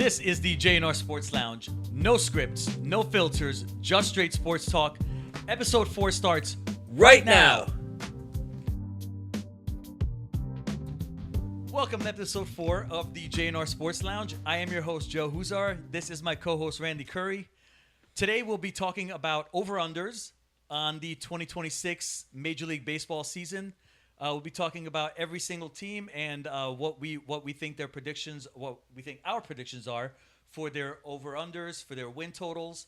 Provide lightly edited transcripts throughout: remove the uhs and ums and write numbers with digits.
This is the J&R Sports Lounge. No scripts, no filters, just straight sports talk. Episode 4 starts right now. Welcome to episode 4 of the J&R Sports Lounge. I am your host, Joe Huzar. This is my co-host, Randy Curry. Today, we'll be talking about over-unders on the 2026 Major League Baseball season. We'll be talking about every single team and what we think their predictions, what we think our predictions are for their over-unders, for their win totals.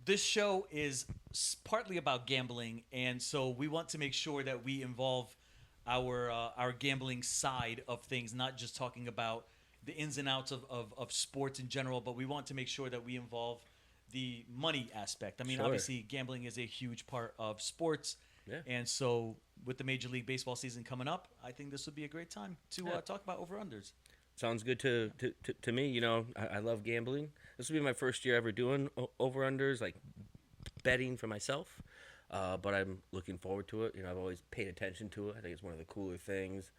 This show is partly about gambling, and so we want to make sure that we involve our gambling side of things, not just talking about the ins and outs of sports in general, but we want to make sure that we involve the money aspect. I mean, Sure. Obviously, gambling is a huge part of sports. Yeah. And so with the Major League Baseball season coming up, I think this would be a great time to talk about over-unders. Sounds good to me. You know, I love gambling. This will be my first year ever doing over-unders, like betting for myself. But I'm looking forward to it. You know, I've always paid attention to it. I think it's one of the cooler things.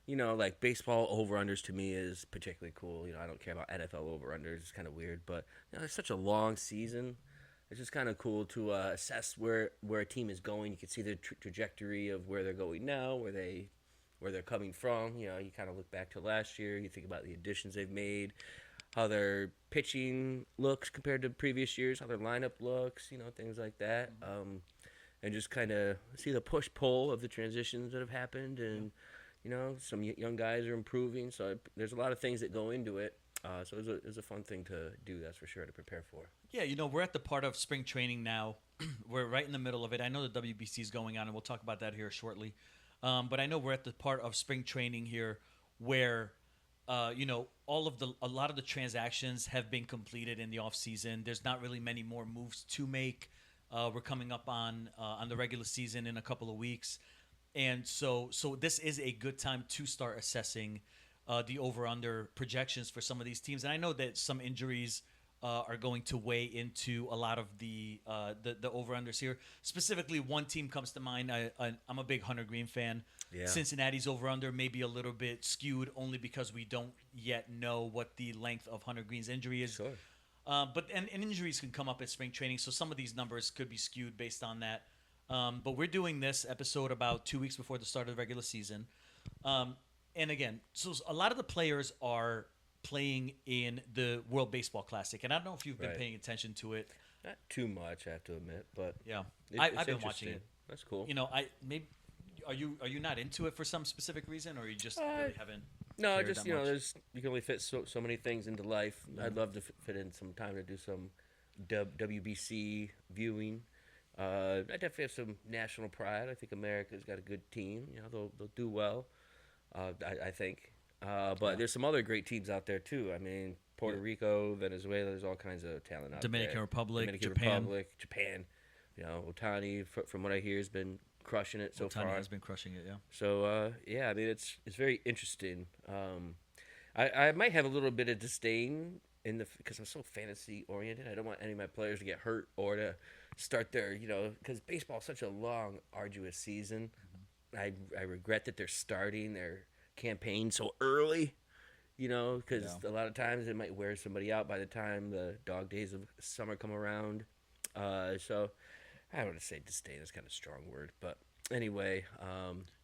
You know, like baseball over-unders to me is particularly cool. You know, I don't care about NFL over-unders. It's kind of weird. But, you know, it's such a long season. It's just kind of cool to assess where a team is going. You can see the trajectory of where they're going now, where they're coming from. You know, you kind of look back to last year. You think about the additions they've made, how their pitching looks compared to previous years, how their lineup looks, you know, things like that. And just kind of see the push-pull of the transitions that have happened. And, you know, some young guys are improving. So there's a lot of things that go into it. So it was a fun thing to do, that's for sure, to prepare for. Yeah, you know, we're at the part of spring training now. We're right in the middle of it. I know the WBC is going on, and we'll talk about that here shortly. But I know we're at the part of spring training here where, you know, a lot of the transactions have been completed in the offseason. There's not really many more moves to make. We're coming up on the regular season in a couple of weeks. And so this is a good time to start assessing the over-under projections for some of these teams. And I know that some injuries are going to weigh into a lot of the over-unders here. Specifically, one team comes to mind. I'm a big Hunter Green fan. Yeah. Cincinnati's over-under may be a little bit skewed only because we don't yet know what the length of Hunter Green's injury is. Sure. But injuries can come up at spring training, so some of these numbers could be skewed based on that. But we're doing this episode about 2 weeks before the start of the regular season. And again, so a lot of the players are playing in the World Baseball Classic, and I don't know if you've been paying attention to it. Not too much, I have to admit, but yeah, it's I've been watching it. That's cool. You know, are you not into it for some specific reason, or you just really haven't? No, just you know, much? you can only fit so many things into life. Mm-hmm. I'd love to fit in some time to do some WBC viewing. I definitely have some national pride. I think America's got a good team. You know, they'll do well. I think. But there's some other great teams out there, too. I mean, Puerto Rico, Venezuela, there's all kinds of talent out Dominican there. Republic, Japan. You know, Ohtani, from what I hear, has been crushing it so far. Ohtani has been crushing it, yeah. So, yeah, I mean, it's very interesting. I might have a little bit of disdain because I'm so fantasy-oriented. I don't want any of my players to get hurt or to start their, you know, because baseball is such a long, arduous season. I regret that they're starting their campaign so early, you know, because a lot of times it might wear somebody out by the time the dog days of summer come around. So I don't want to say disdain is kind of a strong word, but anyway.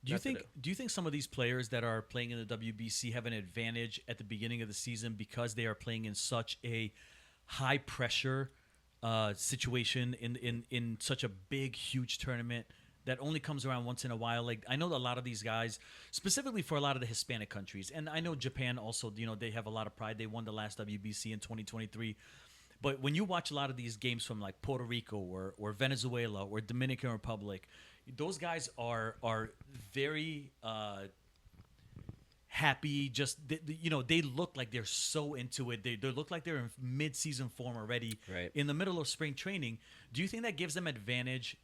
Do you think some of these players that are playing in the WBC have an advantage at the beginning of the season because they are playing in such a high pressure situation in such a big, huge tournament that only comes around once in a while? Like, I know a lot of these guys, specifically for a lot of the Hispanic countries, and I know Japan also, you know, they have a lot of pride. They won the last WBC in 2023. But when you watch a lot of these games from like Puerto Rico or Venezuela or Dominican Republic, those guys are very happy. Just you know, they look like they're so into it. They look like they're in mid-season form already, right, in the middle of spring training. Do you think that gives them advantage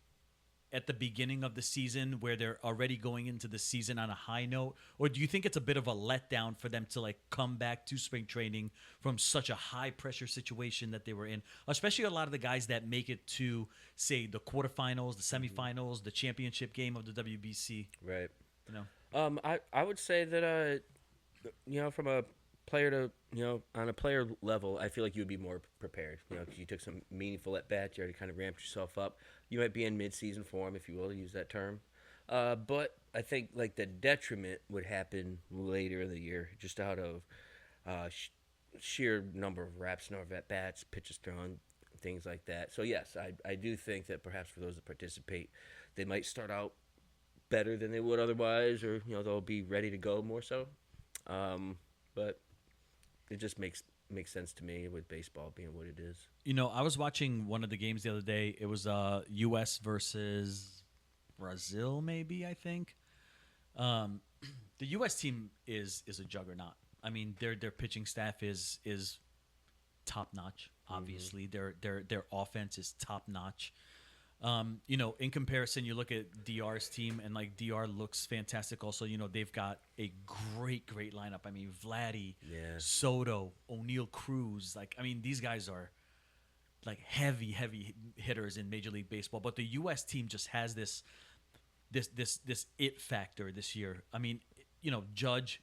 at the beginning of the season where they're already going into the season on a high note? Or do you think it's a bit of a letdown for them to like come back to spring training from such a high pressure situation that they were in, especially a lot of the guys that make it to, say, the quarterfinals, the semifinals, the championship game of the WBC? Right. You know, I would say that you know, from a player to, on a player level, I feel like you would be more prepared, because you took some meaningful at bats. You already kind of ramped yourself up. You might be in mid-season form, if you will, to use that term. But I think like the detriment would happen later in the year, just out of sheer number of reps, number of at bats, pitches thrown, things like that. So yes, I do think that perhaps for those that participate, they might start out better than they would otherwise, or they'll be ready to go more so. But it just makes sense to me with baseball being what it is. I was watching one of the games the other day. It was U.S. versus Brazil, maybe, I think. The U.S. team is a juggernaut. I mean, their pitching staff is top notch. Obviously, their offense is top notch. In comparison, you look at DR's team, and like DR looks fantastic. Also, they've got a great lineup. I mean, Vladdy, Soto, O'Neal Cruz. Like, I mean, these guys are like heavy hitters in Major League Baseball. But the U.S. team just has this it factor this year. I mean, Judge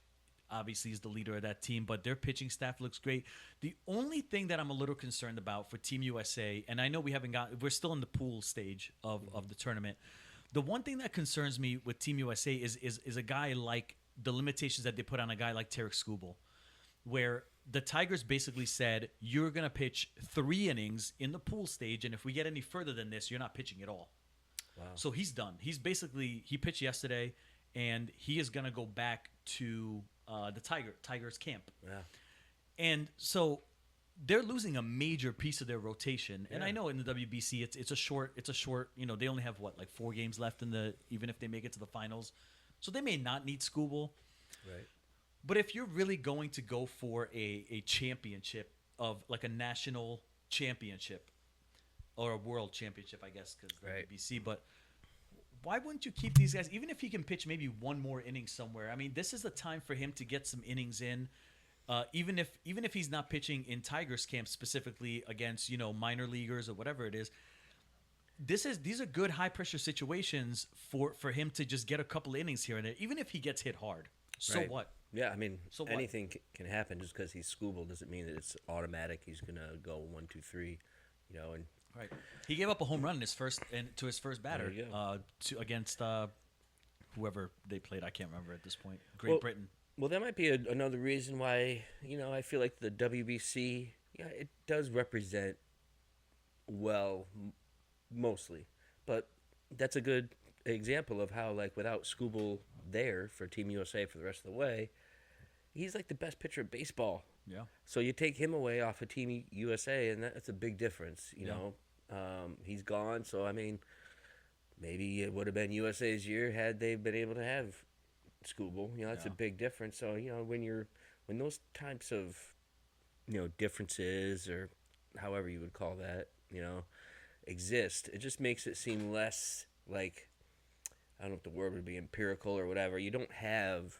obviously is the leader of that team, but their pitching staff looks great. The only thing that I'm a little concerned about for Team USA, and I know we're still in the pool stage of the tournament. The one thing that concerns me with Team USA is a guy like the limitations that they put on a guy like Tarek Skubal, where the Tigers basically said, you're going to pitch 3 innings in the pool stage, and if we get any further than this, you're not pitching at all. Wow. So he's done. He pitched yesterday, and he is going to go back to the Tigers camp. Yeah. And so they're losing a major piece of their rotation. And I know in the WBC it's a short, they only have 4 games left even if they make it to the finals. So they may not need Skubal. Right. But if you're really going to go for a championship of like a national championship or a world championship, I guess, because WBC, but why wouldn't you keep these guys, even if he can pitch maybe one more inning somewhere? I mean, this is the time for him to get some innings in, even if he's not pitching in Tigers camp specifically against minor leaguers or whatever it is. These are good high pressure situations for him to just get a couple of innings here and there, even if he gets hit hard. So what? Yeah, I mean, anything can happen. Just because he's Skubal doesn't mean that it's automatic. He's gonna go 1, 2, 3, and. Right, he gave up a home run to his first batter against whoever they played. I can't remember at this point. Great Britain. Well, that might be another reason why I feel like the WBC, it does represent mostly, but that's a good example of how without Skubal there for Team USA for the rest of the way, he's like the best pitcher of baseball. Yeah. So you take him away off of Team USA, and that's a big difference. He's gone. So I mean, maybe it would have been USA's year had they been able to have Skubal. That's a big difference. So when those types of differences, or however you would call that, exist, it just makes it seem less like, I don't know if the word would be empirical or whatever. You don't have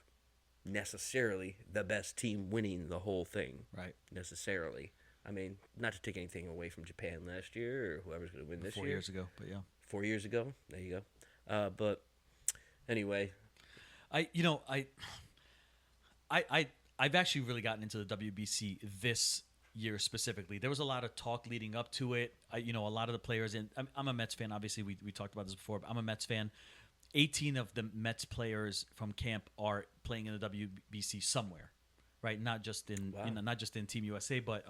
necessarily the best team winning the whole thing, right? Necessarily. I mean, not to take anything away from Japan last year or whoever's going to win this year. 4 years ago, but 4 years ago. There you go. But anyway, I've actually really gotten into the WBC this year specifically. There was a lot of talk leading up to it. A lot of the players, and I'm a Mets fan. Obviously, we talked about this before. But I'm a Mets fan. 18 of the Mets players from camp are playing in the WBC somewhere, right? Not just in not just in Team USA, but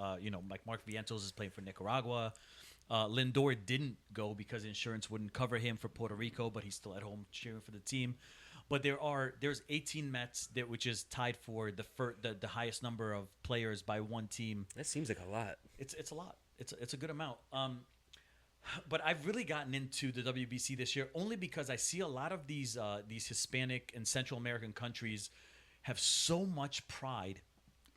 like Mark Vientos is playing for Nicaragua. Lindor didn't go because insurance wouldn't cover him for Puerto Rico, but he's still at home cheering for the team. But there's 18 Mets which is tied for the highest number of players by one team. That seems like a lot. It's a lot. It's a good amount. But I've really gotten into the WBC this year only because I see a lot of these Hispanic and Central American countries have so much pride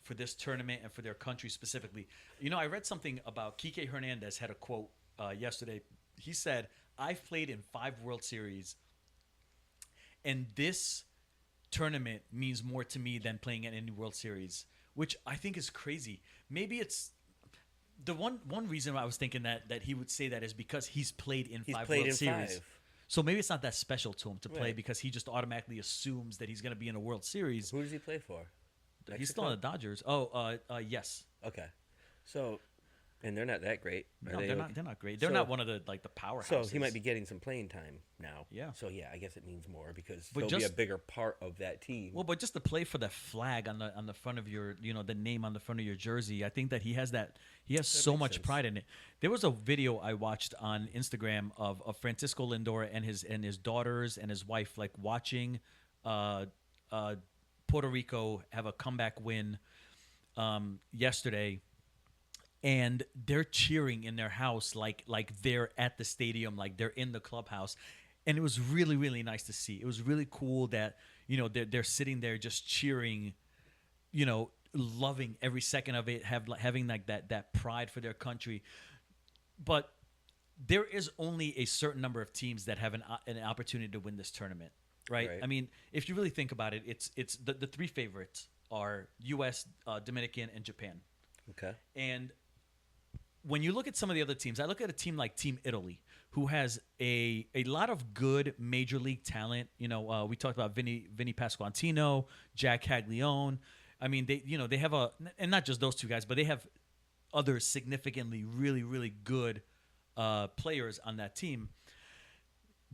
for this tournament and for their country specifically. I read something about Kike Hernandez had a quote yesterday. He said, "I've played in 5 World Series, and this tournament means more to me than playing in any World Series," which I think is crazy. Maybe it's the one reason why I was thinking that he would say that is because he's played in 5 World Series. 5. So maybe it's not that special to him to play because he just automatically assumes that he's going to be in a World Series. Who does he play for? He's still on the Dodgers. Oh, yes. Okay. So, and they're not that great. No, they're not. They're not great. They're not one of the powerhouses. So he might be getting some playing time now. Yeah. So yeah, I guess it means more because But he'll be a bigger part of that team. Well, but just to play for the flag on the front of your, the name on the front of your jersey, I think that he has so much pride in it. There was a video I watched on Instagram of Francisco Lindor and his daughters and his wife like watching Puerto Rico have a comeback win yesterday. And they're cheering in their house like they're at the stadium, like they're in the clubhouse. And it was really, really nice to see. It was really cool that, they're sitting there just cheering, loving every second of it, having like that pride for their country. But there is only a certain number of teams that have an opportunity to win this tournament, right? I mean, if you really think about it, it's the three favorites are U.S., Dominican, and Japan. Okay. And when you look at some of the other teams, I look at a team like Team Italy, who has a lot of good major league talent. We talked about Vinny Pasquantino, Jack Caglione. I mean, they have and not just those two guys, but they have other significantly really, really good players on that team.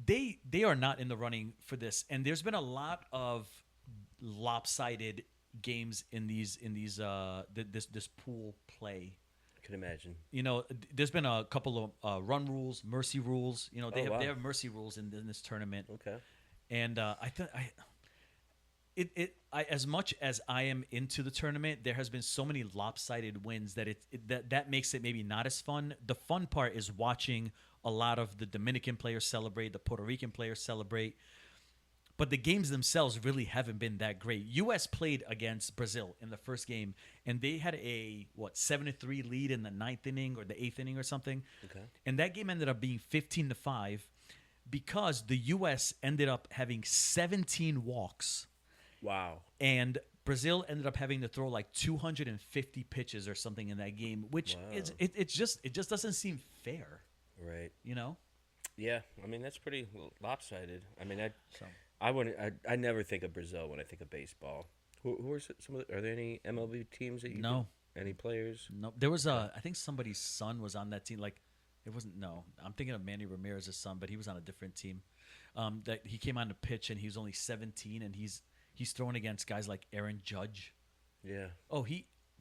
They are not in the running for this, and there's been a lot of lopsided games in this pool play. Can imagine. There's been a couple of run rules, mercy rules. They have mercy rules in this tournament. Okay. And I as much as I am into the tournament, there has been so many lopsided wins that that makes it maybe not as fun. The fun part is watching a lot of the Dominican players celebrate, the Puerto Rican players celebrate. But the games themselves really haven't been that great. U.S. played against Brazil in the first game, and they had a 7-3 lead in the 9th inning or the 8th inning or something. Okay. And that game ended up being 15-5 because the U.S. ended up having 17 walks. Wow. And Brazil ended up having to throw like 250 pitches or something in that game, which it just doesn't seem fair. Right. Yeah. I mean, that's pretty lopsided. I mean, I never think of Brazil when I think of baseball. Who are some of are there any MLB teams that you No. Any players? No. There was I think somebody's son was on that team. Like, it wasn't, no. I'm thinking of Manny Ramirez's son, but he was on a different team. That he came on to pitch, and he was only 17, and he's throwing against guys like Aaron Judge. Yeah. Oh,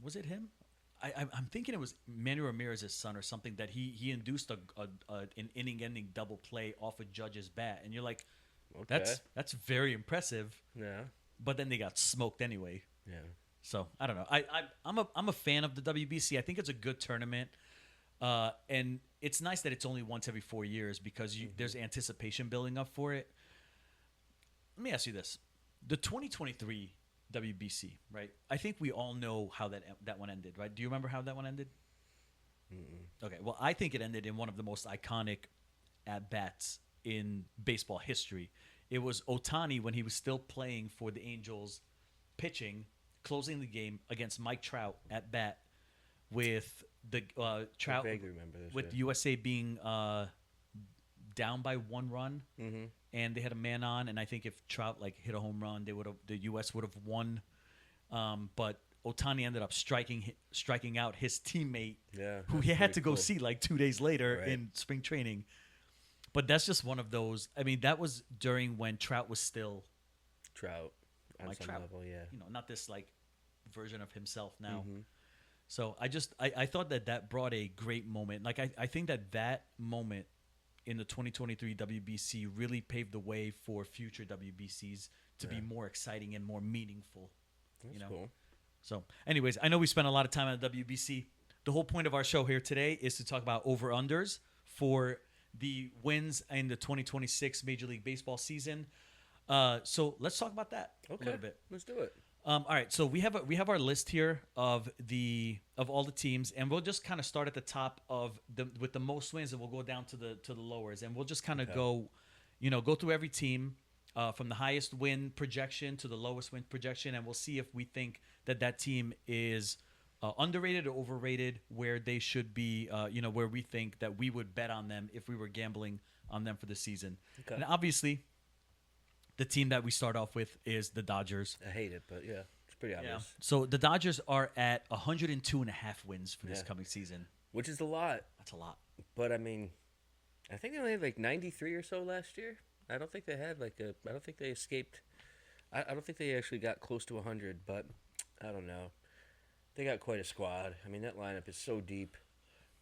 was it him? I'm thinking it was Manny Ramirez's son or something, that he induced an inning-ending double play off of Judge's bat, and you're like, okay. That's very impressive. Yeah. But then they got smoked anyway. Yeah. So I don't know. I'm a fan of the WBC. I think it's a good tournament, and it's nice that it's only once every 4 years because there's anticipation building up for it. Let me ask you this: the 2023 WBC, right? I think we all know how that one ended, right? Do you remember how that one ended? Mm-mm. Okay. Well, I think it ended in one of the most iconic at bats in baseball history. It was Ohtani when he was still playing for the Angels, pitching, closing the game against Mike Trout at bat, with the Trout I vaguely remember this, with USA being down by 1 run, and they had a man on, and I think if Trout hit a home run, the US would have won. But Ohtani ended up striking out his teammate, who he had to go see 2 days later in spring training. But that's just one of those. I mean, that was during when Trout was still Trout on some Trout, level, yeah. Not this version of himself now. So I thought that brought a great moment. I think that moment in the 2023 WBC really paved the way for future WBCs to be more exciting and more meaningful. That's cool. So, anyways, I know we spent a lot of time on the WBC. The whole point of our show here today is to talk about over-unders for the wins in the 2026 Major League Baseball season. So let's talk about that a little bit. Let's do it. All right, so we have our list here of all the teams, and we'll just kind of start at the top with the most wins, and we'll go down to the lowers, and we'll just kind of go through every team from the highest win projection to the lowest win projection, and we'll see if we think that team is underrated or overrated, where they should be, where we think that we would bet on them if we were gambling on them for the season. Okay. And obviously, the team that we start off with is the Dodgers. I hate it, but yeah, Pretty obvious. So the Dodgers are at 102.5 wins for this coming season. Which is a lot. That's a lot. But I mean, I think they only had like 93 or so last year. I don't think they had I don't think they escaped. I don't think they actually got close to 100, but I don't know. They got quite a squad. I mean, that lineup is so deep.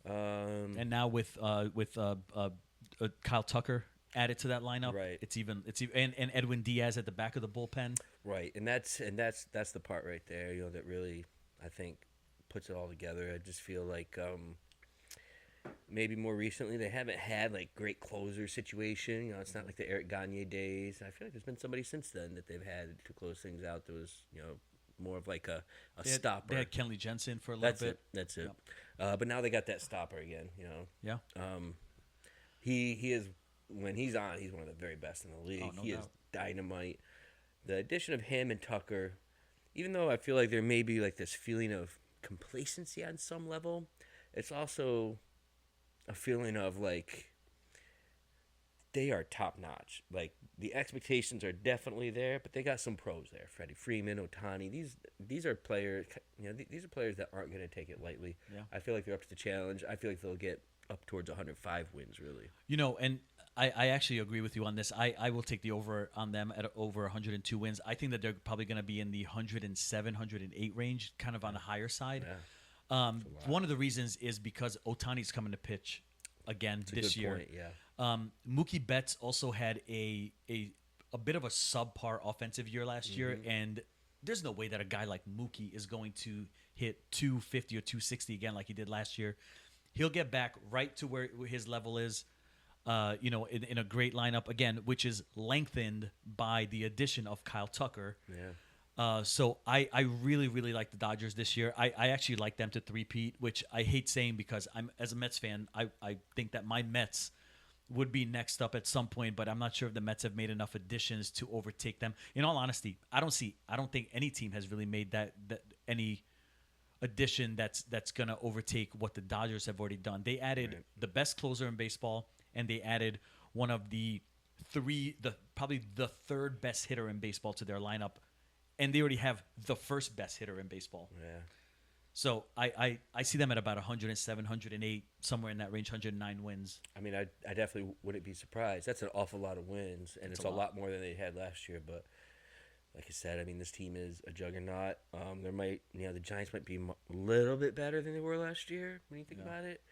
And now with Kyle Tucker added to that lineup, right? It's even and Edwin Diaz at the back of the bullpen, right? And that's the part right there, that really I think puts it all together. I just feel like maybe more recently they haven't had like great closer situation. It's not like the Eric Gagne days. I feel like there's been somebody since then that they've had to close things out. That was more of like a stopper. They had Kenley Jensen for a little bit. That's it. Yep. But now they got that stopper again. Yeah. He is, when he's on, he's one of the very best in the league. No he doubt. is dynamite. The addition of him and Tucker, even though I feel like there may be like this feeling of complacency on some level, it's also a feeling of like they are top notch. Like the expectations are definitely there, but they got some pros there. Freddie Freeman, Ohtani. These are players. These are players that aren't going to take it lightly. Yeah. I feel like they're up to the challenge. I feel like they'll get up towards 105 wins, really. And I actually agree with you on this. I will take the over on them at over 102 wins. I think that they're probably going to be in the 107, 108 range, kind of on the higher side. Yeah. One of the reasons is because Ohtani's coming to pitch again this year. Point, yeah. Mookie Betts also had a bit of a subpar offensive year last year, and there's no way that a guy like Mookie is going to hit 250 or 260 again like he did last year. He'll get back right to where his level is, in a great lineup again, which is lengthened by the addition of Kyle Tucker. Yeah. So I really, really like the Dodgers this year. I actually like them to three-peat, which I hate saying because as a Mets fan, I think that my Mets would be next up at some point, but I'm not sure if the Mets have made enough additions to overtake them. In all honesty, I don't think any team has really made that any addition that's going to overtake what the Dodgers have already done. They added the best closer in baseball, and they added one of probably the third best hitter in baseball to their lineup, and they already have the first best hitter in baseball. Yeah. So I see them at about 107, 108, somewhere in that range, 109 wins. I mean, I definitely wouldn't be surprised. That's an awful lot of wins, and it's a lot more than they had last year. But like I said, I mean, this team is a juggernaut. The Giants might be a little bit better than they were last year when you think about it.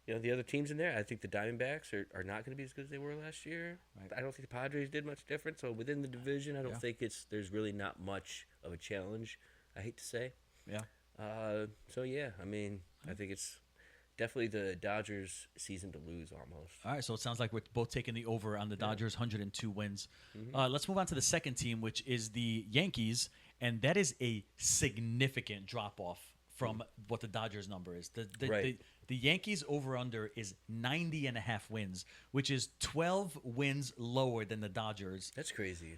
The other teams in there, I think the Diamondbacks are not going to be as good as they were last year. Right. I don't think the Padres did much different. So within the division, I don't think there's really not much of a challenge, I hate to say. Yeah. I mean, I think it's definitely the Dodgers' season to lose almost. All right, so it sounds like we're both taking the over on the Dodgers, 102 wins. Let's move on to the second team, which is the Yankees, and that is a significant drop-off from what the Dodgers number is. The Yankees over-under is 90.5 wins, which is 12 wins lower than the Dodgers. That's crazy.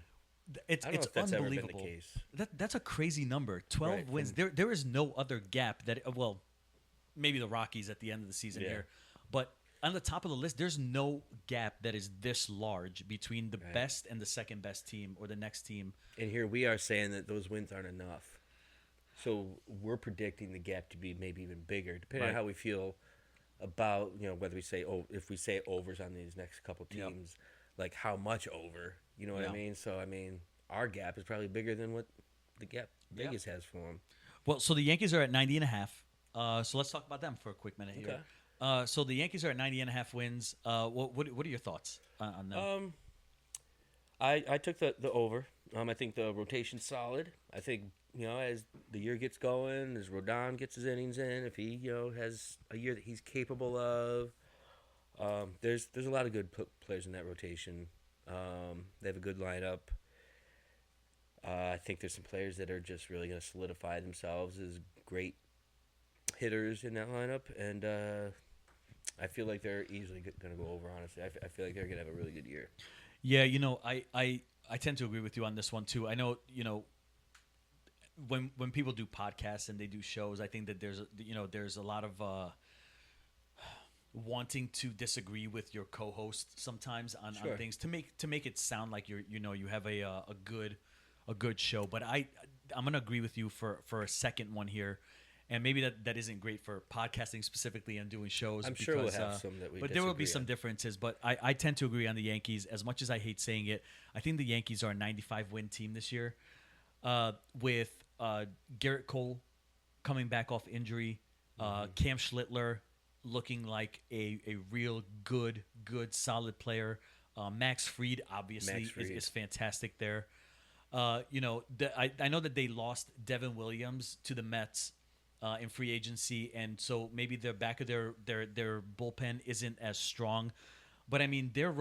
It's I don't know if that's unbelievable. ever been the case. That's a crazy number. 12 wins. There is no other gap that maybe the Rockies at the end of the season here, but on the top of the list, there's no gap that is this large between the best and the second best team or the next team. And here we are saying that those wins aren't enough. So we're predicting the gap to be maybe even bigger, depending on how we feel about whether we say if we say overs on these next couple teams, like how much over. You know what I mean? So, I mean, our gap is probably bigger than what the gap Vegas has for them. Well, so the Yankees are at 90.5. So let's talk about them for a quick minute here. Okay. So the Yankees are at 90.5 wins. What are your thoughts on them? I took the over. I think the rotation's solid. I think, as the year gets going, as Rodon gets his innings in, if he, has a year that he's capable of, there's a lot of good players in that rotation. They have a good lineup. I think there's some players that are just really going to solidify themselves as great hitters in that lineup, and I feel like they're easily going to go over, honestly. I feel like they're going to have a really good year. Yeah, I tend to agree with you on this one, too. I know, when people do podcasts and they do shows, I think that there's a lot of wanting to disagree with your co-host sometimes on things to make it sound like you have a a good show. But I'm gonna agree with you for a second one here, and maybe that isn't great for podcasting specifically and doing shows. I'm because, sure we'll have some that we but there will be disagree some on. differences. But I tend to agree on the Yankees. As much as I hate saying it, I think the Yankees are a 95 win team this year, with Garrett Cole coming back off injury, Cam Schlittler looking like a real good solid player. Max Fried obviously is fantastic there. I know that they lost Devin Williams to the Mets in free agency, and so maybe the back of their bullpen isn't as strong. But I mean, their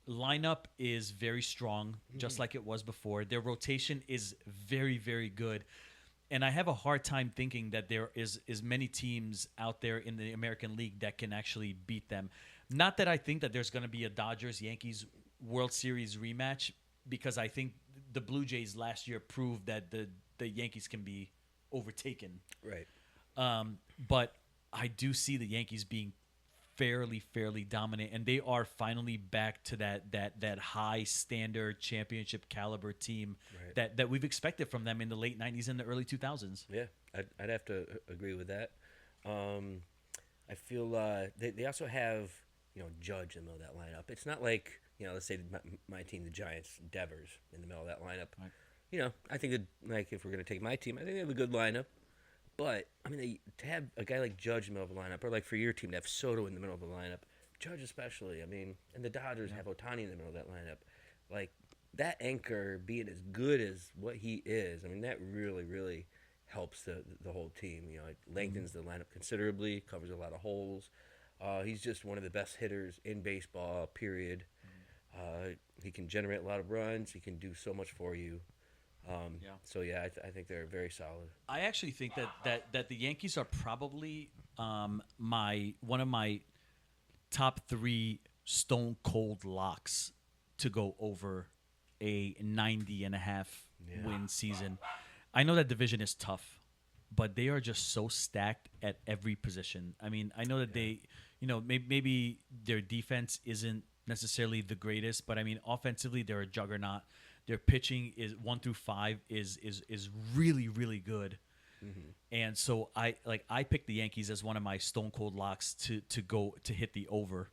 lineup is very strong, just like it was before. Their rotation is very, very good. And I have a hard time thinking that there is many teams out there in the American League that can actually beat them. Not that I think that there's going to be a Dodgers-Yankees World Series rematch, because I think the Blue Jays last year proved that the Yankees can be overtaken. Right. But I do see the Yankees being fairly dominant, and they are finally back to that high standard championship caliber team that we've expected from them in the late 90s and the early 2000s. Yeah, I'd have to agree with that. I feel they also have Judge in the middle of that lineup. It's not like let's say my team, the Giants, Devers in the middle of that lineup. Right. I think that, like, if we're gonna take my team, I think they have a good lineup. But I mean, to have a guy like Judge in the middle of the lineup, or like for your team to have Soto in the middle of the lineup, Judge especially. I mean, and the Dodgers have Ohtani in the middle of that lineup. Like, that anchor being as good as what he is, I mean, that really helps the whole team. It lengthens the lineup considerably, covers a lot of holes. He's just one of the best hitters in baseball, period. He can generate a lot of runs. He can do so much for you. So yeah, I think they're very solid. I actually think that the Yankees are probably one of my top 3 stone cold locks to go over a 90.5 win season. I know that division is tough, but they are just so stacked at every position. I mean, I know that they, maybe their defense isn't necessarily the greatest, but I mean, offensively they're a juggernaut. Their pitching is 1 through 5 is really good, and so I picked the Yankees as one of my stone cold locks to hit the over.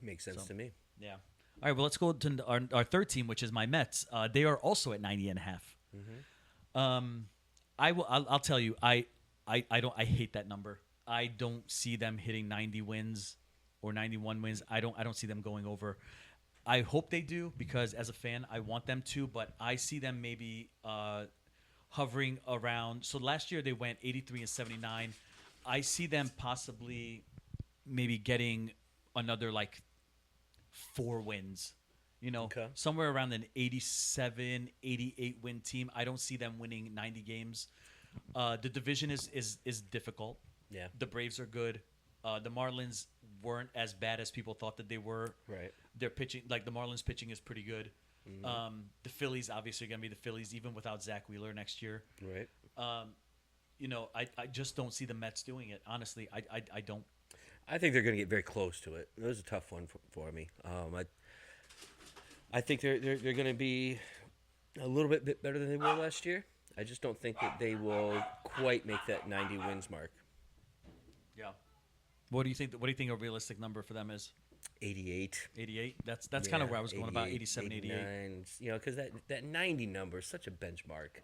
Makes sense to me. Yeah. All right. Well, let's go to our third team, which is my Mets. They are also at 90.5. I'll tell you, I hate that number. I don't see them hitting 90 wins or 91 wins. I don't see them going over. I hope they do, because as a fan, I want them to, but I see them maybe hovering around. So last year they went 83 and 79. I see them possibly maybe getting another 4 wins. Somewhere around an 87, 88 win team. I don't see them winning 90 games. The division is difficult. Yeah. The Braves are good. The Marlins weren't as bad as people thought that they were. Right. Their pitching, the Marlins pitching is pretty good. The Phillies obviously are going to be the Phillies even without Zach Wheeler next year. Right. I just don't see the Mets doing it. Honestly, I don't. I think they're going to get very close to it. It was a tough one for me. I think they're going to be a little bit better than they were last year. I just don't think that they will quite make that 90 wins mark. Yeah. What do you think? What do you think a realistic number for them is? 88. 88. That's kind of where I was going, about 87, 88. Because that 90 number is such a benchmark.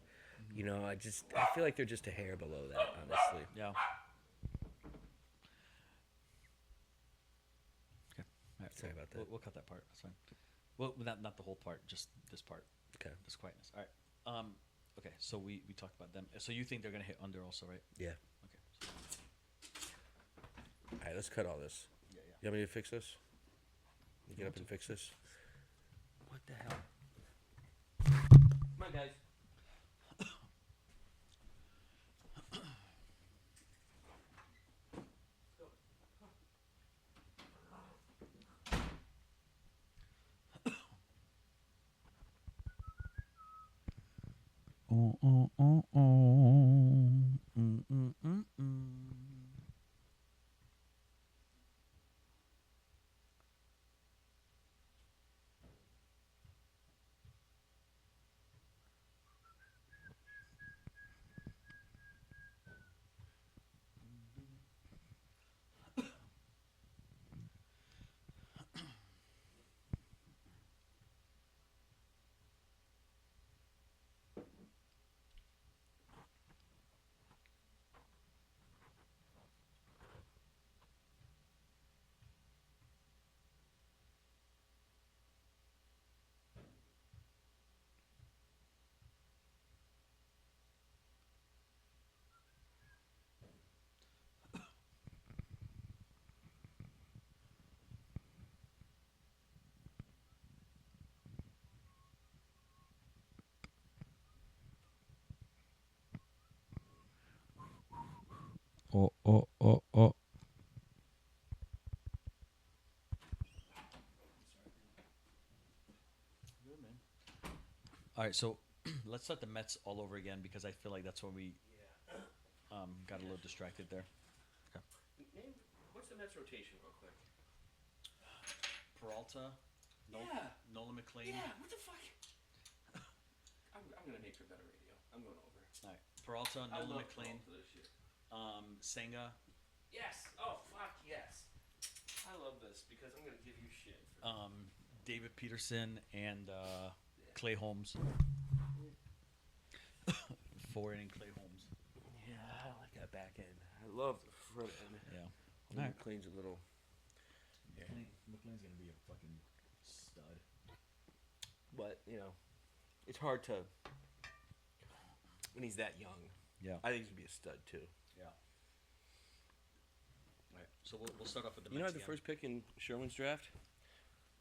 I feel like they're just a hair below that, honestly. Yeah. Okay. All right. Sorry about that. We'll cut that part. That's fine. Well, not the whole part, just this part. Okay. This quietness. All right. Okay. So we talked about them. So you think they're going to hit under also, right? Yeah. Okay. All right, let's cut all this. Yeah. You want me to fix this? You get up and fix this? What the hell? Come on, guys. Oh. Good, man. All right, so let's start the Mets all over again because I feel like that's when we got a little distracted there. Okay. Name, what's the Mets rotation, real quick? Peralta, Nolan McLean. Yeah, what the fuck? I'm gonna make for better radio. I'm going over. All right, Peralta, I Nolan love McLean, Peralta this year. Senga, Yes. Oh fuck yes. I love this because I'm gonna give you shit. David Peterson, and Clay Holmes. 4 inning Clay Holmes. Yeah, I like that back end. I love the front end. Yeah. All right. McLean's a little. McLean's gonna be a fucking stud. But it's hard to when he's that young. Yeah. I think he's gonna be a stud too. Yeah. All right. So we'll start off with the You Mets know, the again. first pick in Sherman's draft.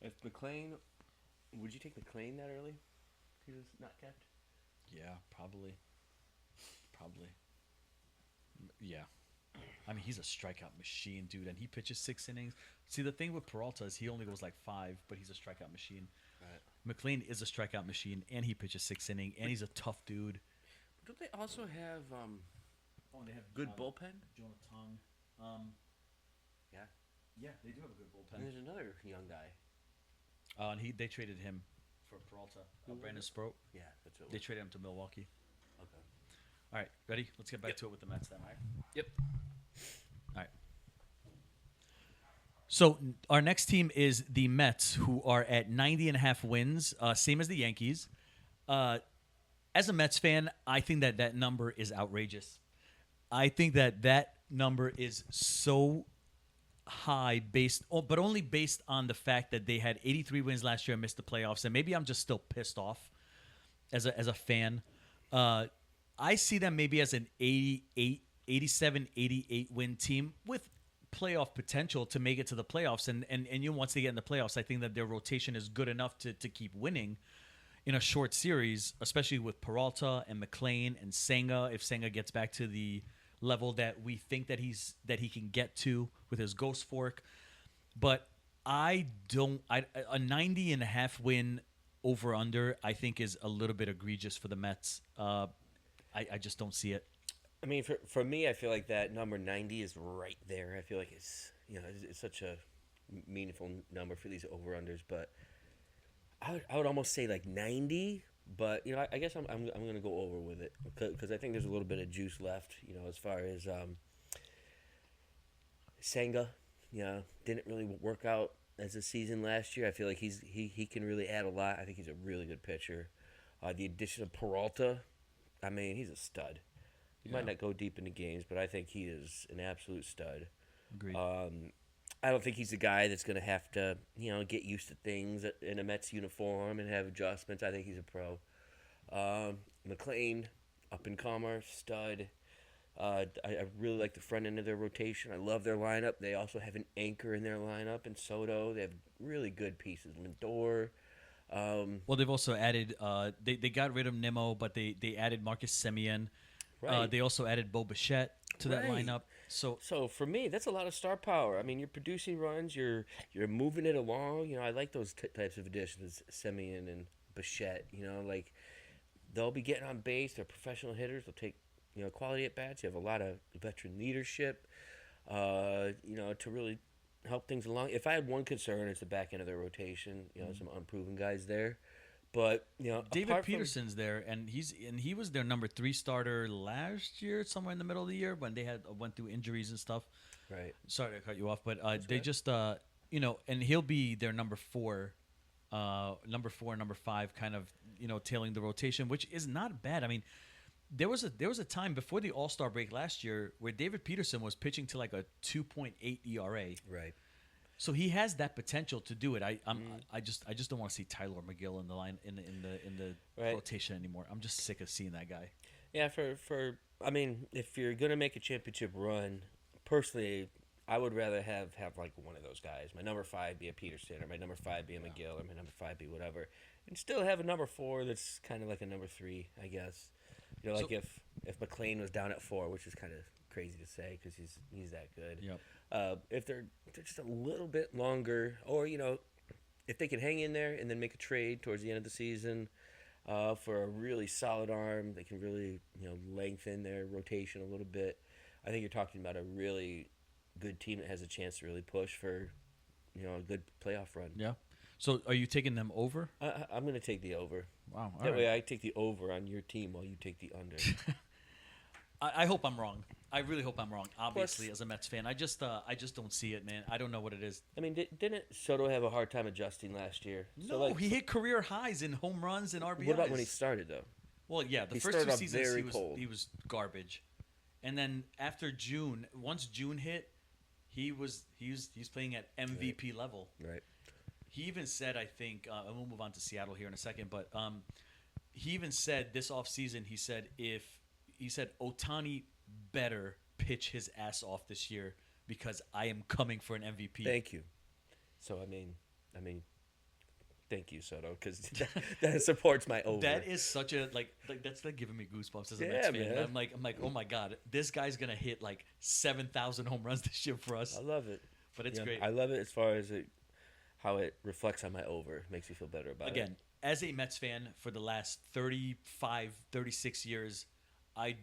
If McLean, would you take McLean that early? He was not kept. Yeah, probably. Yeah. I mean, he's a strikeout machine, dude, and he pitches 6 innings. See, the thing with Peralta is he only goes like 5, but he's a strikeout machine. Right. McLean is a strikeout machine, and he pitches 6 innings, and he's a tough dude. Don't they also have Oh, and they have good bullpen? Jonah Tong. Yeah. Yeah, they do have a good And bullpen. there's another young guy. And they traded him for Peralta. Brandon Sproat. Yeah, that's what. They traded him to Milwaukee. Okay. All right, ready? Let's get back to it with the Mets then, all right? Yep. All right. So our next team is the Mets, who are at 90.5 wins, same as the Yankees. As a Mets fan, I think that number is outrageous. I think that number is so high but only based on the fact that they had 83 wins last year and missed the playoffs. And maybe I'm just still pissed off as a fan. I see them maybe as an 87, 88 win team with playoff potential to make it to the playoffs. And once they get in the playoffs, I think that their rotation is good enough to keep winning in a short series, especially with Peralta and McLean and Senga. If Senga gets back to the level that we think that he can get to with his ghost fork. But a 90.5 win over under, I think, is a little bit egregious for the Mets. I just don't see it. I mean, for me, I feel like that number 90 is right there. I feel like it's such a meaningful number for these over-unders. But I would almost say like 90. But I guess I'm going to go over with it because I think there's a little bit of juice left. As far as Senga, didn't really work out as a season last year. I feel like he can really add a lot. I think he's a really good pitcher. The addition of Peralta, I mean, he's a stud. He might not go deep into games, but I think he is an absolute stud. Agreed. I don't think he's a guy that's going to have to, get used to things in a Mets uniform and have adjustments. I think he's a pro. McLean, up-and-comer, stud. I really like the front end of their rotation. I love their lineup. They also have an anchor in their lineup in Soto. They have really good pieces. Lindor. Well, they've also added they got rid of Nimmo, but they added Marcus Semien. Right. They also added Bo Bichette to that Right. lineup. So for me, that's a lot of star power. I mean, you're producing runs. You're moving it along. I like those types of additions, Semien and Bichette. Like they'll be getting on base. They're professional hitters. They'll take quality at bats. You have a lot of veteran leadership. To really help things along. If I had one concern, it's the back end of their rotation. Some unproven guys there. But David Peterson's there, and he was their number 3 starter last year, somewhere in the middle of the year when they went through injuries and stuff. Right. Sorry to cut you off, but they right. just and he'll be their number 4, number 5, kind of tailing the rotation, which is not bad. I mean, there was a time before the All-Star break last year where David Peterson was pitching to like a 2.8 ERA. Right. So he has that potential to do it. I just don't want to see Tyler McGill in the line in the Right. rotation anymore. I'm just sick of seeing that guy. Yeah, I mean, if you're gonna make a championship run, personally, I would rather have like one of those guys. My number 5 be a Peterson, or my number 5 be a McGill, or my number 5 be whatever, and still have a number 4 that's kind of like a number 3, I guess. Like if McLean was down at 4, which is kind of crazy to say because he's that good. Yep. If they're just a little bit longer, or if they can hang in there and then make a trade towards the end of the season for a really solid arm, they can really lengthen their rotation a little bit. I think you're talking about a really good team that has a chance to really push for a good playoff run. Yeah. So are you taking them over? I'm going to take the over. Wow. All That right. way I take the over on your team while you take the under. I hope I'm wrong. I really hope I'm wrong. Obviously, Plus- as a Mets fan, I just don't see it, man. I don't know what it is. I mean, didn't Soto have a hard time adjusting last year? No, he hit career highs in home runs and RBIs. What about when he started, though? Well, yeah, the He first started two off seasons very he was cold. garbage, and then after June, once June hit, he's playing at MVP level. Right. He even said, I think, and we'll move on to Seattle here in a second, but he even said this offseason, he said Ohtani better pitch his ass off this year because I am coming for an MVP. Thank you. So, I mean, thank you, Soto, because that supports my over. That is such a that's like giving me goosebumps as a Yeah, Mets fan. man. I'm like, oh my god, this guy's gonna hit like 7,000 home runs this year for us. I love it. But it's great. I love it as far as how it reflects on my over. Makes me feel better about it. Again, as a Mets fan for the last 35, 36 years, I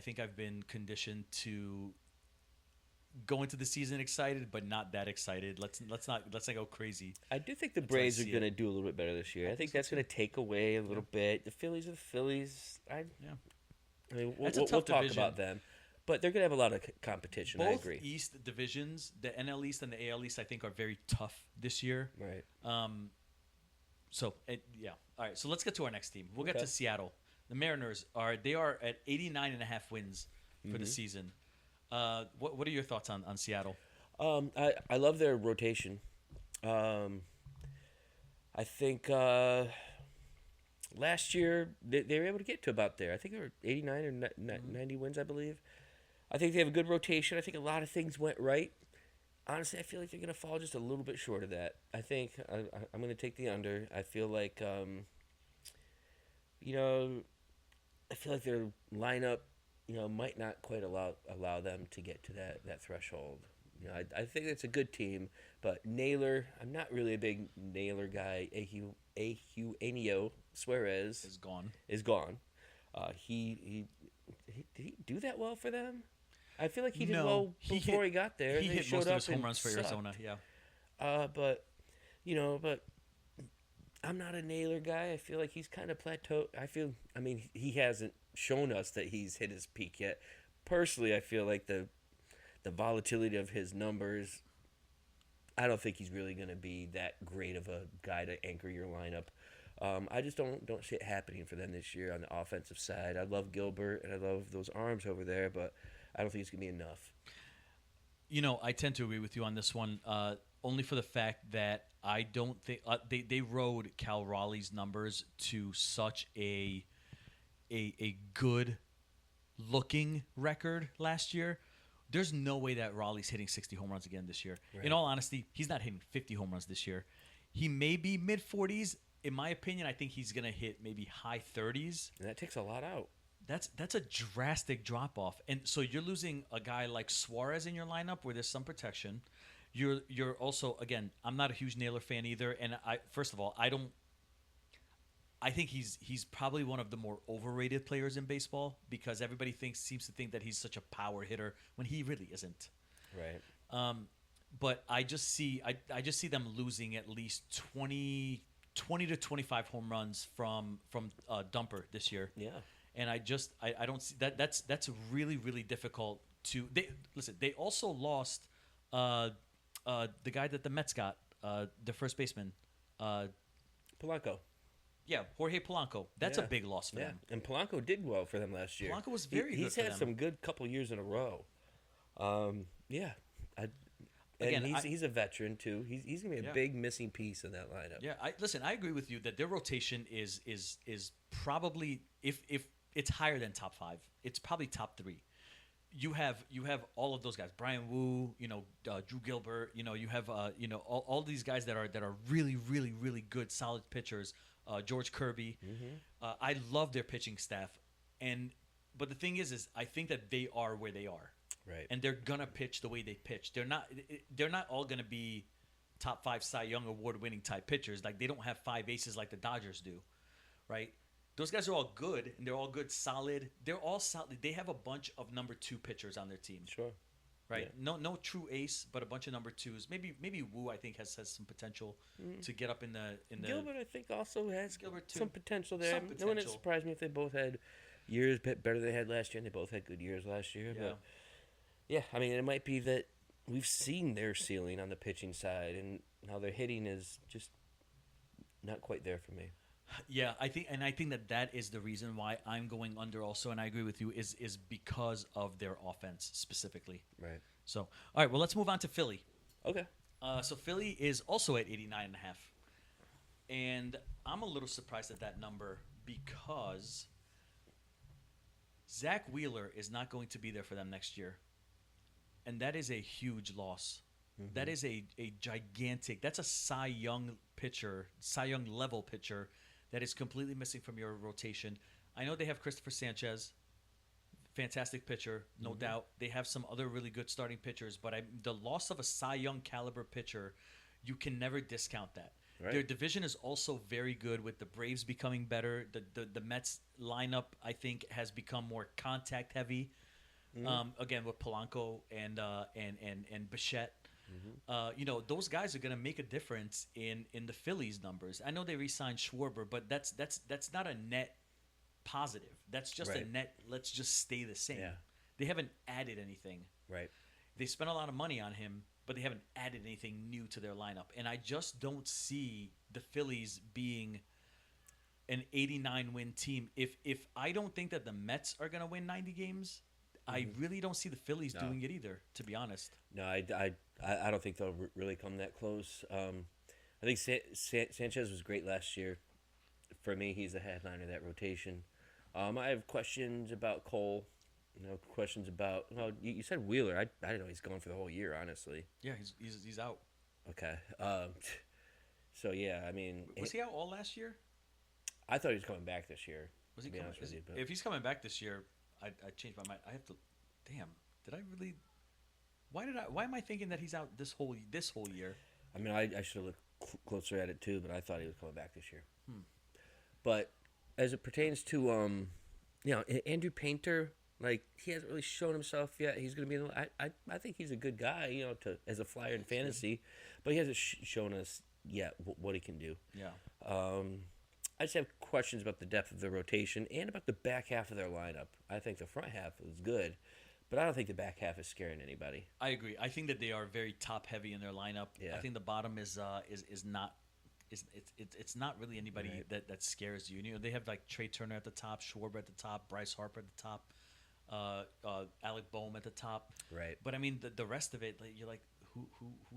think I've been conditioned to go into the season excited, but not that excited. Let's not go crazy. I do think the That's how I Braves are see going to it. do a little bit better this year. I think so, that's going to take away a little bit. The Phillies are the Phillies. I mean, That's a we'll tough talk division. about them. But they're going to have a lot of competition. I Both agree. East divisions, the NL East and the AL East, I think are very tough this year. Right. So yeah. All right. So let's get to our next team. We'll get Okay. to Seattle. The Mariners are at 89.5 wins for the season. What are your thoughts on Seattle? I love their rotation. I think last year they were able to get to about there. I think they were 89 or 90 wins, I believe. I think they have a good rotation. I think a lot of things went right. Honestly, I feel like they're going to fall just a little bit short of that. I think I'm going to take the under. I feel like, I feel like their lineup, might not quite allow them to get to that threshold. I think it's a good team, but Naylor, I'm not really a big Naylor guy. Eugenio Suarez Is gone. is gone. He did he do that well for them? I feel like he did well before he got there. He They hit showed most of up his home and runs for sucked. Arizona. Yeah. But I'm not a Naylor guy. I feel like he's kind of plateaued. He hasn't shown us that he's hit his peak yet. Personally, I feel like the volatility of his numbers, I don't think he's really going to be that great of a guy to anchor your lineup. I just don't see it happening for them this year on the offensive side. I love Gilbert and I love those arms over there, but I don't think it's going to be enough. I tend to agree with you on this one, only for the fact that I don't think they rode Cal Raleigh's numbers to such a good looking record last year. There's no way that Raleigh's hitting 60 home runs again this year. Right. In all honesty, he's not hitting 50 home runs this year. He may be mid 40s. In my opinion, I think he's going to hit maybe high 30s. And that takes a lot out. That's a drastic drop off, and so you're losing a guy like Suarez in your lineup where there's some protection. You're also, again, I'm not a huge Naylor fan either, and first of all, I think he's probably one of the more overrated players in baseball because everybody seems to think that he's such a power hitter when he really isn't. Right. But I just see them losing at least 20 to 25 home runs from Dumper this year. Yeah. And I don't see that. That's really, really difficult to. They also lost the guy that the Mets got, the first baseman. Polanco. Yeah, Jorge Polanco. That's a Yeah. big loss for Yeah. them. And Polanco did well for them last year. Polanco was very good He's for had them. some good couple years in a row. Yeah. Again, he's a veteran too. He's gonna be a big missing piece in that lineup. Yeah, I agree with you that their rotation is probably if it's higher than top 5, it's probably top 3. You have all of those guys, Brian Wu, Drew Gilbert, you have all these guys that are really, really, really good, solid pitchers. George Kirby. Mm-hmm. I love their pitching staff, and But the thing is I think that they are where they are, Right. and they're gonna pitch the way they pitch. They're not all gonna be top 5 Cy Young award winning type pitchers. Like they don't have 5 aces like the Dodgers do, right? Those guys are all good, and they're all good, solid. They're all solid. They have a bunch of number 2 pitchers on their team, Sure. right? Yeah. No true ace, but a bunch of number 2s. Maybe Wu, I think, has some potential to get up in the Gilbert, I think, also has Gilbert, too. some potential there. Some No one potential. surprised me if they both had years better than they had last year, and they both had good years last year. Yeah. But yeah, I mean, it might be that we've seen their ceiling on the pitching side, and how their hitting is just not quite there for me. Yeah, I think that is the reason why I'm going under also, and I agree with you, is because of their offense specifically. Right. So, all right, well, let's move on to Philly. Okay. So Philly is also at 89.5, and I'm a little surprised at that number because Zach Wheeler is not going to be there for them next year, and that is a huge loss. Mm-hmm. That is a gigantic. That's a Cy Young pitcher, Cy Young level pitcher, that is completely missing from your rotation. I know they have Christopher Sanchez, fantastic pitcher, no doubt. They have some other really good starting pitchers, but the loss of a Cy Young caliber pitcher, you can never discount that. Right. Their division is also very good, with the Braves becoming better. The Mets lineup, I think, has become more contact heavy. Again, with Polanco and Bichette. Those guys are going to make a difference in the Phillies numbers. I know they re-signed Schwarber, but that's not a net positive. That's just a Right. net, let's just stay the same. Yeah. They haven't added anything. Right. They spent a lot of money on him, but they haven't added anything new to their lineup. And I just don't see the Phillies being an 89-win team. If I don't think that the Mets are going to win 90 games, I really don't see the Phillies doing it either, to be honest. No, I don't think they'll really come that close. I think Sanchez was great last year. For me, he's the headliner of that rotation. I have questions about Cole. Questions about. Well, you said Wheeler. I didn't know he's going for the whole year. Honestly. Yeah, he's out. Okay. So yeah, I mean, Was he out all last year? I thought he was coming back this year. Was he to be coming? honest with you, but If he's coming back this year, I changed my mind. I have to. Damn. Did I really? Why am I thinking that he's out this whole year? I mean, I should have looked closer at it too, but I thought he was coming back this year. But as it pertains to Andrew Painter, like, he hasn't really shown himself yet. He's going to be I think he's a good guy, as a flyer in fantasy, but he hasn't shown us yet what he can do. Yeah. I just have questions about the depth of the rotation and about the back half of their lineup. I think the front half is good, but I don't think the back half is scaring anybody. I agree. I think that they are very top heavy in their lineup. Yeah. I think the bottom is not. It's not really anybody Right. that scares you. They have like Trey Turner at the top, Schwarber at the top, Bryce Harper at the top, Alec Boehm at the top. Right. But I mean, the rest of it, like, you're like, who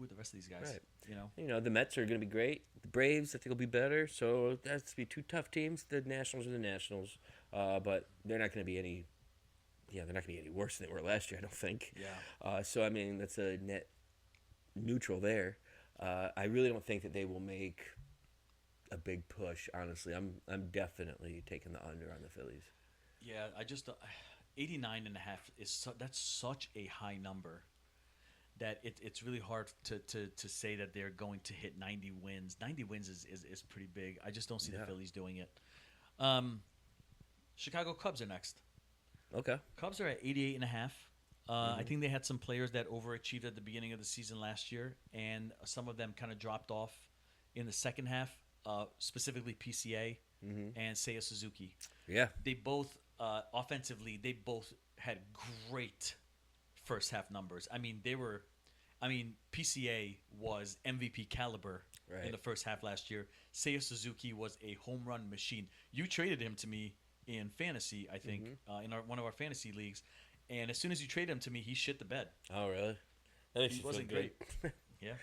are the rest of these guys? Right. The Mets are going to be great. The Braves, I think, will be better. So that's to be two tough teams. The Nationals are the Nationals, but they're not going to be any. Yeah, they're not going to be any worse than they were last year, I don't think. Yeah. So I mean, that's a net neutral there. I really don't think that they will make a big push. Honestly, I'm definitely taking the under on the Phillies. Yeah, I just 89.5 that's such a high number that it's really hard to say that they're going to hit 90 wins. 90 wins is pretty big. I just don't see the Phillies doing it. Chicago Cubs are next. Okay. Cubs are at 88.5. I think they had some players that overachieved at the beginning of the season last year, and some of them kind of dropped off in the second half, specifically PCA and Seiya Suzuki. Yeah. They both, offensively, they both had great first half numbers. I mean, PCA was MVP caliber in the first half last year. Seiya Suzuki was a home run machine. You traded him to me in fantasy, I think, in one of our fantasy leagues. And as soon as you traded him to me, he shit the bed. Oh, really? That makes He you wasn't feel great. Yeah.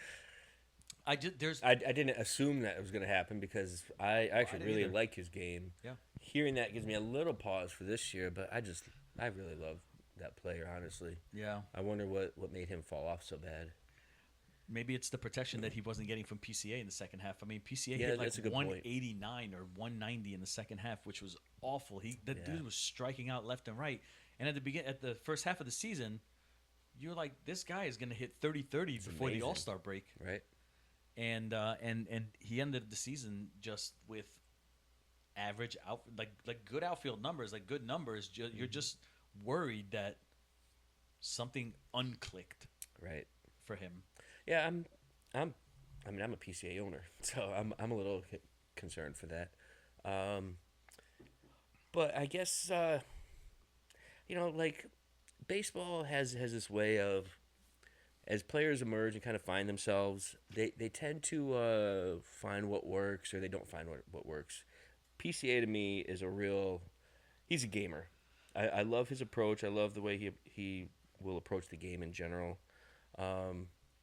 I didn't assume that it was going to happen because I actually didn't really either. like his game. Yeah. Hearing that gives me a little pause for this year, but I really love that player, honestly. Yeah. I wonder what made him fall off so bad. maybe it's the protection that he wasn't getting from PCA in the second half. I mean, PCA Yeah, hit like that's a good point. 189 or 190 in the second half, which was awful. The Yeah. dude was striking out left and right. And at the first half of the season, you're like, this guy is going to hit 30-30 before the amazing. All-Star break. Right. And he ended the season just with average out, like good outfield numbers, like good numbers. You're just worried that something unclicked Right. for him. Yeah, I'm a PCA owner, so I'm a little concerned for that. But I guess like baseball has this way of, as players emerge and kind of find themselves, they tend to find what works, or they don't find what works. PCA to me is he's a gamer. I love his approach. I love the way he will approach the game in general.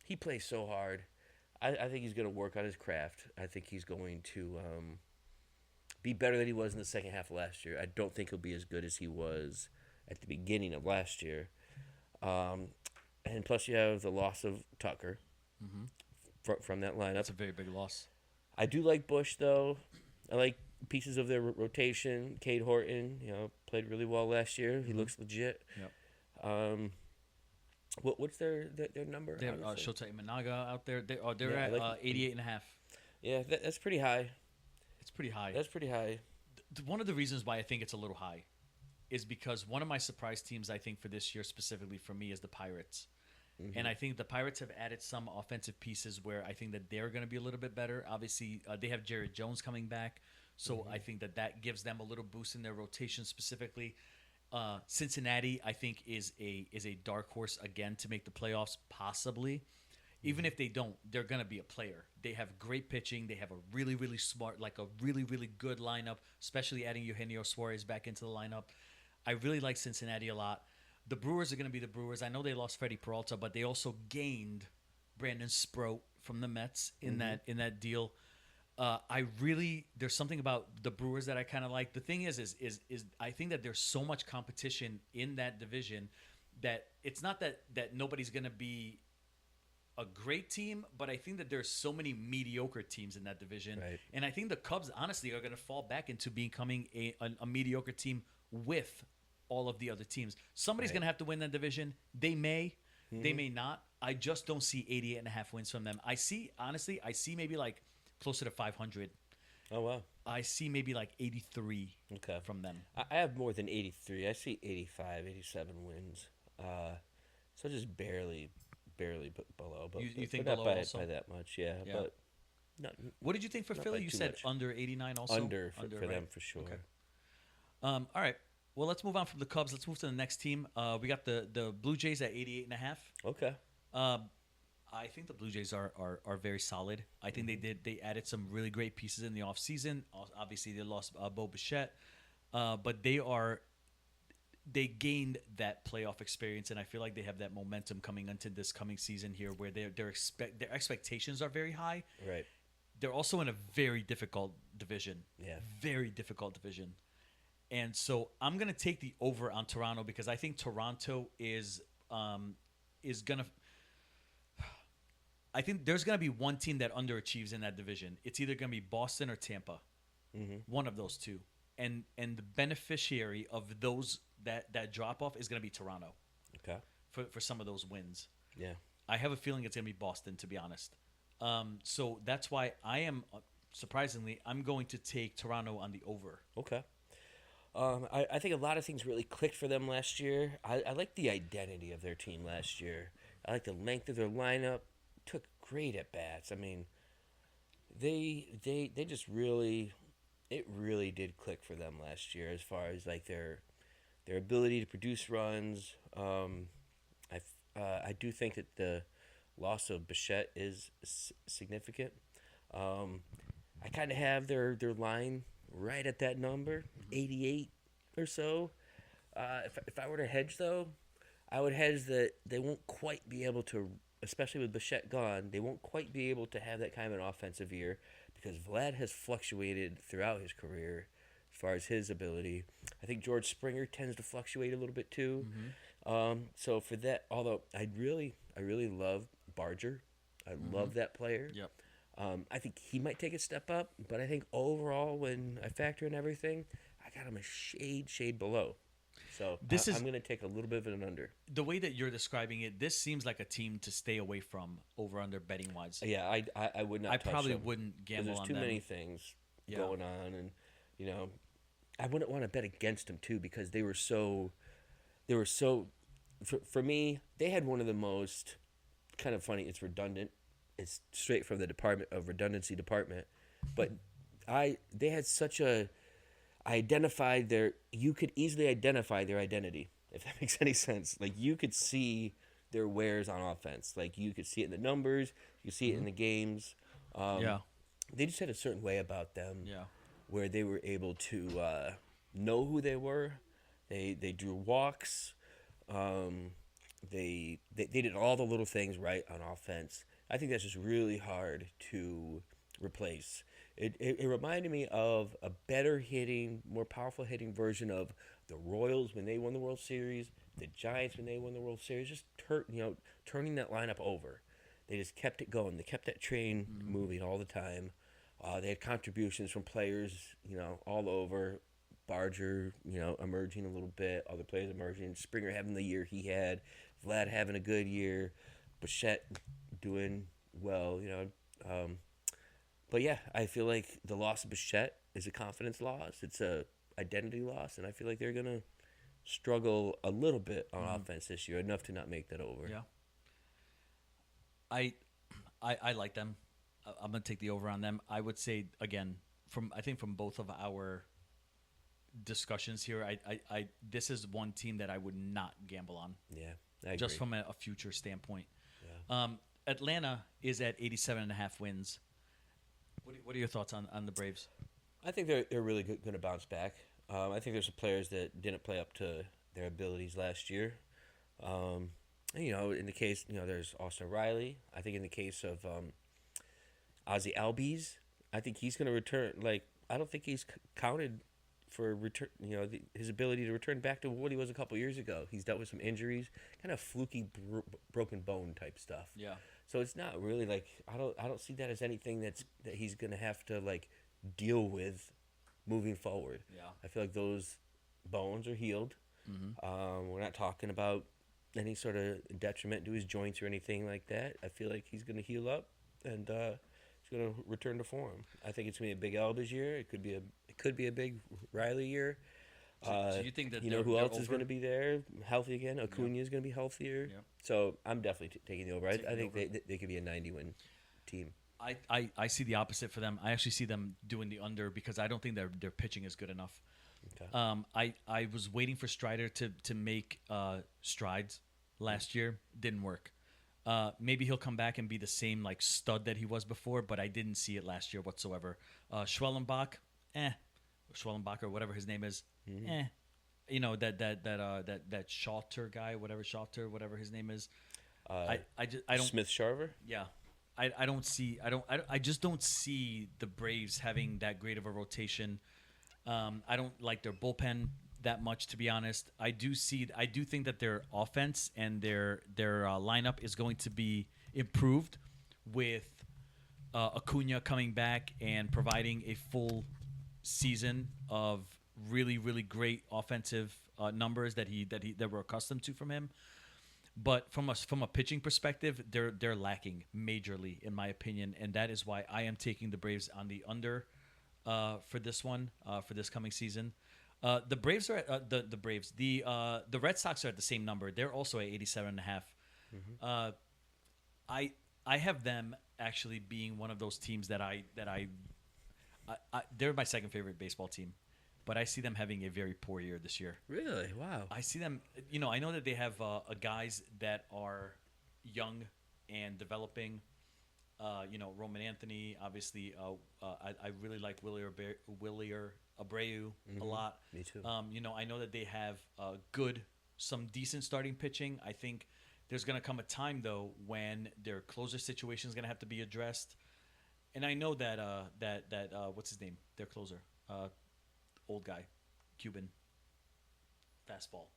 He plays so hard. I think he's going to work on his craft. I think he's going to be better than he was in the second half of last year. I don't think he'll be as good as he was at the beginning of last year. And plus, you have the loss of Tucker from that lineup. That's a very big loss. I do like Bush, though. I like pieces of their rotation. Cade Horton, played really well last year. He looks legit. Yep. What's their number? They have Shota Imanaga out there. They're Yeah, at I like 88.5. Yeah, that's pretty high. It's pretty high. That's pretty high. One of the reasons why I think it's a little high is because one of my surprise teams, I think, for this year specifically for me is the Pirates. And I think the Pirates have added some offensive pieces where I think that they're going to be a little bit better. Obviously, they have Jared Jones coming back, so I think that gives them a little boost in their rotation specifically. Cincinnati, I think, is a dark horse again to make the playoffs, possibly. Even if they don't, they're going to be a player. They have great pitching. They have a really, really smart, like a really, really good lineup, especially adding Eugenio Suarez back into the lineup. I really like Cincinnati a lot. The Brewers are going to be the Brewers. I know they lost Freddie Peralta, but they also gained Brandon Sproat from the Mets in that deal. There's something about the Brewers that I kind of like. The thing is I think that there's so much competition in that division that it's not that nobody's going to be a great team, but I think that there's so many mediocre teams in that division. Right. And I think the Cubs, honestly, are going to fall back into becoming a mediocre team with all of the other teams. Somebody's going to have to win that division. They may. They may not. I just don't see 88.5 wins from them. I see maybe like closer to 500. Oh, wow. I see maybe like 83 Okay. from them. I have more than 83. I see 85, 87 wins. So just barely below. But You think not below by, also? by that much, yeah. Yeah. But not, What did you think for Not Philly? by You too said much. under 89 also? under for right? them for sure. Okay. All right. Well, let's move on from the Cubs. Let's move to the next team. We got the Blue Jays at 88.5. Okay. I think the Blue Jays are very solid. I think they added some really great pieces in the offseason. Obviously, they lost Bo Bichette, but they gained that playoff experience, and I feel like they have that momentum coming into this coming season here, where their expectations are very high. Right. They're also in a very difficult division. Yeah. Very difficult division. And so I'm going to take the over on Toronto because I think Toronto is going to – I think there's going to be one team that underachieves in that division. It's either going to be Boston or Tampa, one of those two. And the beneficiary of those that drop-off is going to be Toronto Okay. for some of those wins. Yeah. I have a feeling it's going to be Boston, to be honest. So that's why I am surprisingly, I'm going to take Toronto on the over. Okay. I think a lot of things really clicked for them last year. I like the identity of their team last year. I like the length of their lineup. Took great at bats. I mean, they just really, it really did click for them last year as far as like their ability to produce runs. I do think that the loss of Bichette is significant. I kind of have their line right at that number, 88 or so. If I were to hedge, though, I would hedge that they won't quite be able to, especially with Bichette gone, they won't quite be able to have that kind of an offensive year because Vlad has fluctuated throughout his career as far as his ability. I think George Springer tends to fluctuate a little bit too. So for that, although I really love Barger. I love that player. Yep. I think he might take a step up, but I think overall, when I factor in everything, I got him a shade below. So I'm going to take a little bit of an under. The way that you're describing it. This seems like a team to stay away from over under betting wise. Yeah, I would not. I touch probably them wouldn't gamble there's on too them. many things going on, and I wouldn't want to bet against them too because they were so. For me, they had one of the most kind of funny. It's redundant. It's straight from the Department of Redundancy department, but they had such a. You could easily identify their identity, if that makes any sense. Like, you could see their wares on offense. Like, you could see it in the numbers, you could see it in the games. They just had a certain way about them where they were able to know who they were. They drew walks. They did all the little things right on offense. I think that's just really hard to replace. It reminded me of a better hitting, more powerful hitting version of the Royals when they won the World Series, the Giants when they won the World Series. Just turning that lineup over. They just kept it going. They kept that train moving all the time. They had contributions from players, all over. Barger, emerging a little bit. Other players emerging. Springer having the year he had. Vlad having a good year. Bichette doing well, But yeah, I feel like the loss of Bichette is a confidence loss. It's a identity loss, and I feel like they're gonna struggle a little bit on offense this year, enough to not make that over. Yeah. I like them. I'm gonna take the over on them. I would say again from both of our discussions here, I this is one team that I would not gamble on. Yeah, I agree. Just from a future standpoint. Yeah. Atlanta is at 87.5 wins. What are your thoughts on the Braves? I think they're really going to bounce back. I think there's some players that didn't play up to their abilities last year. In the case, there's Austin Riley. I think in the case of Ozzie Albies, I think he's going to return. Like, I don't think he's counted for return. His ability to return back to what he was a couple years ago. He's dealt with some injuries, kind of fluky broken bone type stuff. Yeah. So it's not really like I don't see that as anything that he's gonna have to like deal with moving forward. Yeah. I feel like those bones are healed. We're not talking about any sort of detriment to his joints or anything like that. I feel like he's gonna heal up and he's gonna return to form. I think it's gonna be a big Elvis year. It could be a big Riley year. So you think that who else is going to be there healthy again? Acuna is going to be healthier. Yeah. So I'm definitely taking the over. I think they could be a 90-win team. I see the opposite for them. I actually see them doing the under because I don't think their pitching is good enough. Okay. I was waiting for Strider to make strides last year. Didn't work. Maybe he'll come back and be the same like stud that he was before, but I didn't see it last year whatsoever. Schwellenbach, Schwellenbach or whatever his name is. That Shawter guy, whatever his name is. I don't Smith Sharver. Yeah, I just don't see the Braves having that great of a rotation. I don't like their bullpen that much, to be honest. I do think that their offense and their lineup is going to be improved with Acuna coming back and providing a full season of really, really great offensive numbers that we're accustomed to from him. But from a pitching perspective, they're lacking majorly, in my opinion, and that is why I am taking the Braves on the under for this one for this coming season. The Braves are at, the Red Sox are at the same number. They're also at 87.5. I have them actually being one of those teams that I they're my second favorite baseball team, but I see them having a very poor year this year. Really? Wow. I see them. I know that they have guys that are young and developing. Roman Anthony, obviously. I really like Willier Abreu a lot. Me too. I know that they have some decent starting pitching. I think there's going to come a time though when their closer situation is going to have to be addressed. And I know that what's his name? Their closer, old guy, Cuban, fastball,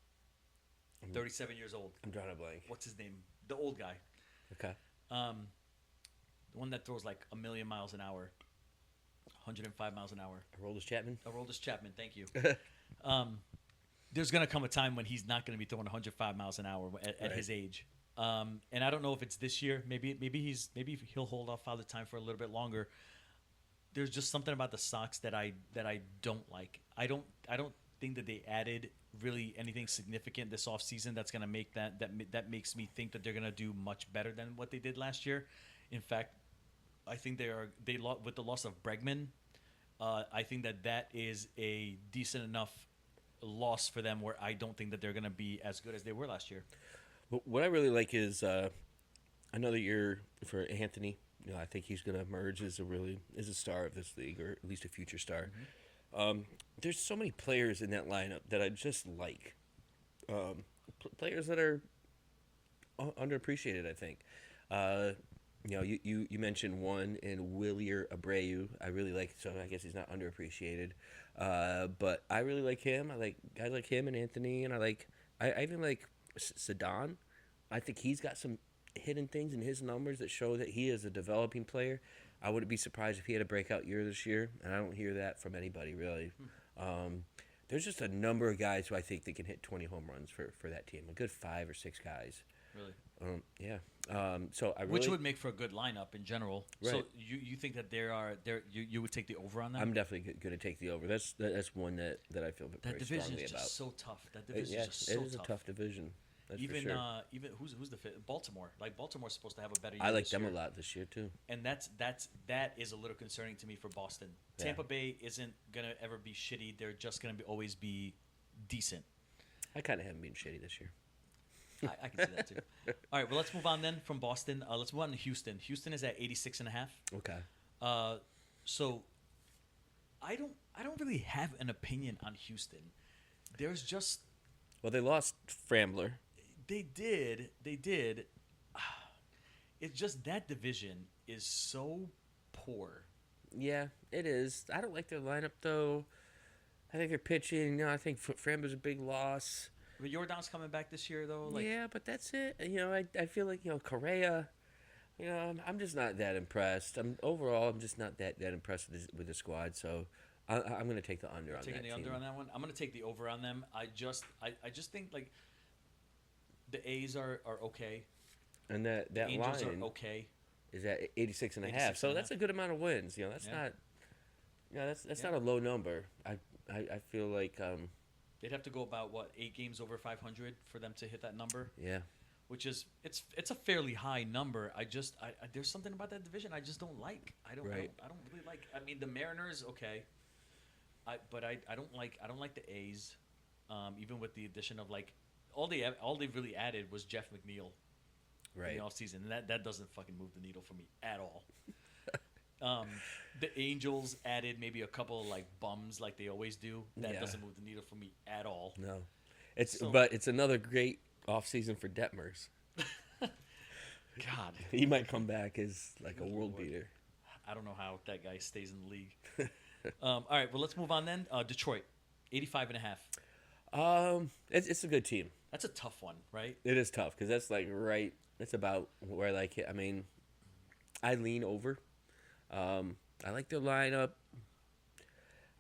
37 years old. I'm drawing a blank. What's his name? The old guy. Okay. the one that throws like a million miles an hour, 105 miles an hour. Aroldis Chapman. Aroldis Chapman, thank you. There's gonna come a time when he's not gonna be throwing 105 miles an hour at his age. And I don't know if it's this year. Maybe he'll hold off Father Time for a little bit longer. There's just something about the Sox that I don't like. I don't think that they added really anything significant this offseason that's gonna make that makes me think that they're gonna do much better than what they did last year. In fact, I think with the loss of Bregman. I think that is a decent enough loss for them where I don't think that they're gonna be as good as they were last year. What I really like is another year for Anthony. You know, I think he's going to emerge as a star of this league, or at least a future star. Mm-hmm. There's so many players in that lineup that I just like. Players that are underappreciated, I think. You know, you mentioned one in Wilyer Abreu. I really like, so I guess he's not underappreciated. But I really like him. I like guys like him and Anthony, and I even like Sedan. I think he's got some hidden things in his numbers that show that he is a developing player. I wouldn't be surprised if he had a breakout year this year, and I don't hear that from anybody really. There's just a number of guys who I think they can hit 20 home runs for that team. A good 5 or 6 guys. Really? Yeah. So I really, which would make for a good lineup in general. Right. So you think that you would take the over on that? I'm definitely going to take the over. That's one that I feel very strongly about. That division is just so tough. That division is just so tough. It is a tough division. That's even for sure. Even who's the fit? Baltimore. Like Baltimore's supposed to have a better year. I like this them year. a lot this year too. And that is a little concerning to me for Boston. Yeah. Tampa Bay isn't gonna ever be shitty. They're just gonna always be decent. I kind of haven't been shitty this year. I can see that too. All right, well, let's move on then from Boston. Let's move on to Houston. Houston is at 86.5. Okay. So I don't really have an opinion on Houston. There's just Well, they lost Frambler. They did. It's just that division is so poor. Yeah, it is. I don't like their lineup though. I think they're pitching. You know, I think Frambler's a big loss. But Jordan's coming back this year though. Like, yeah, but that's it. You know, I feel like, you know, Correa. You know, I'm just not that impressed. I'm just not that impressed with the squad. So I'm going to take the under on that. Taking the under on that one. I'm going to take the over on them. I just think like the A's are okay. And that Angels line are okay. is at 86.5. So that's a good amount of wins. You know, that's not. You know, that's not a low number. I feel like they'd have to go about 8 games over 500 for them to hit that number. Yeah. Which is it's a fairly high number. I there's something about that division I just don't like. I don't really like. I mean, the Mariners okay. But I don't like the A's. Even with the addition of like all they really added was Jeff McNeil. Right. In the offseason, and that doesn't fucking move the needle for me at all. The Angels added maybe a couple of like bums like they always do. That doesn't move the needle for me at all. No, but it's another great offseason for Detmers. God, he might come back as like a world beater. I don't know how that guy stays in the league. All right, well let's move on then. Detroit, 85.5. It's a good team. That's a tough one, right? It is tough because that's like right. That's about where I like it. I mean, I lean over. I like their lineup.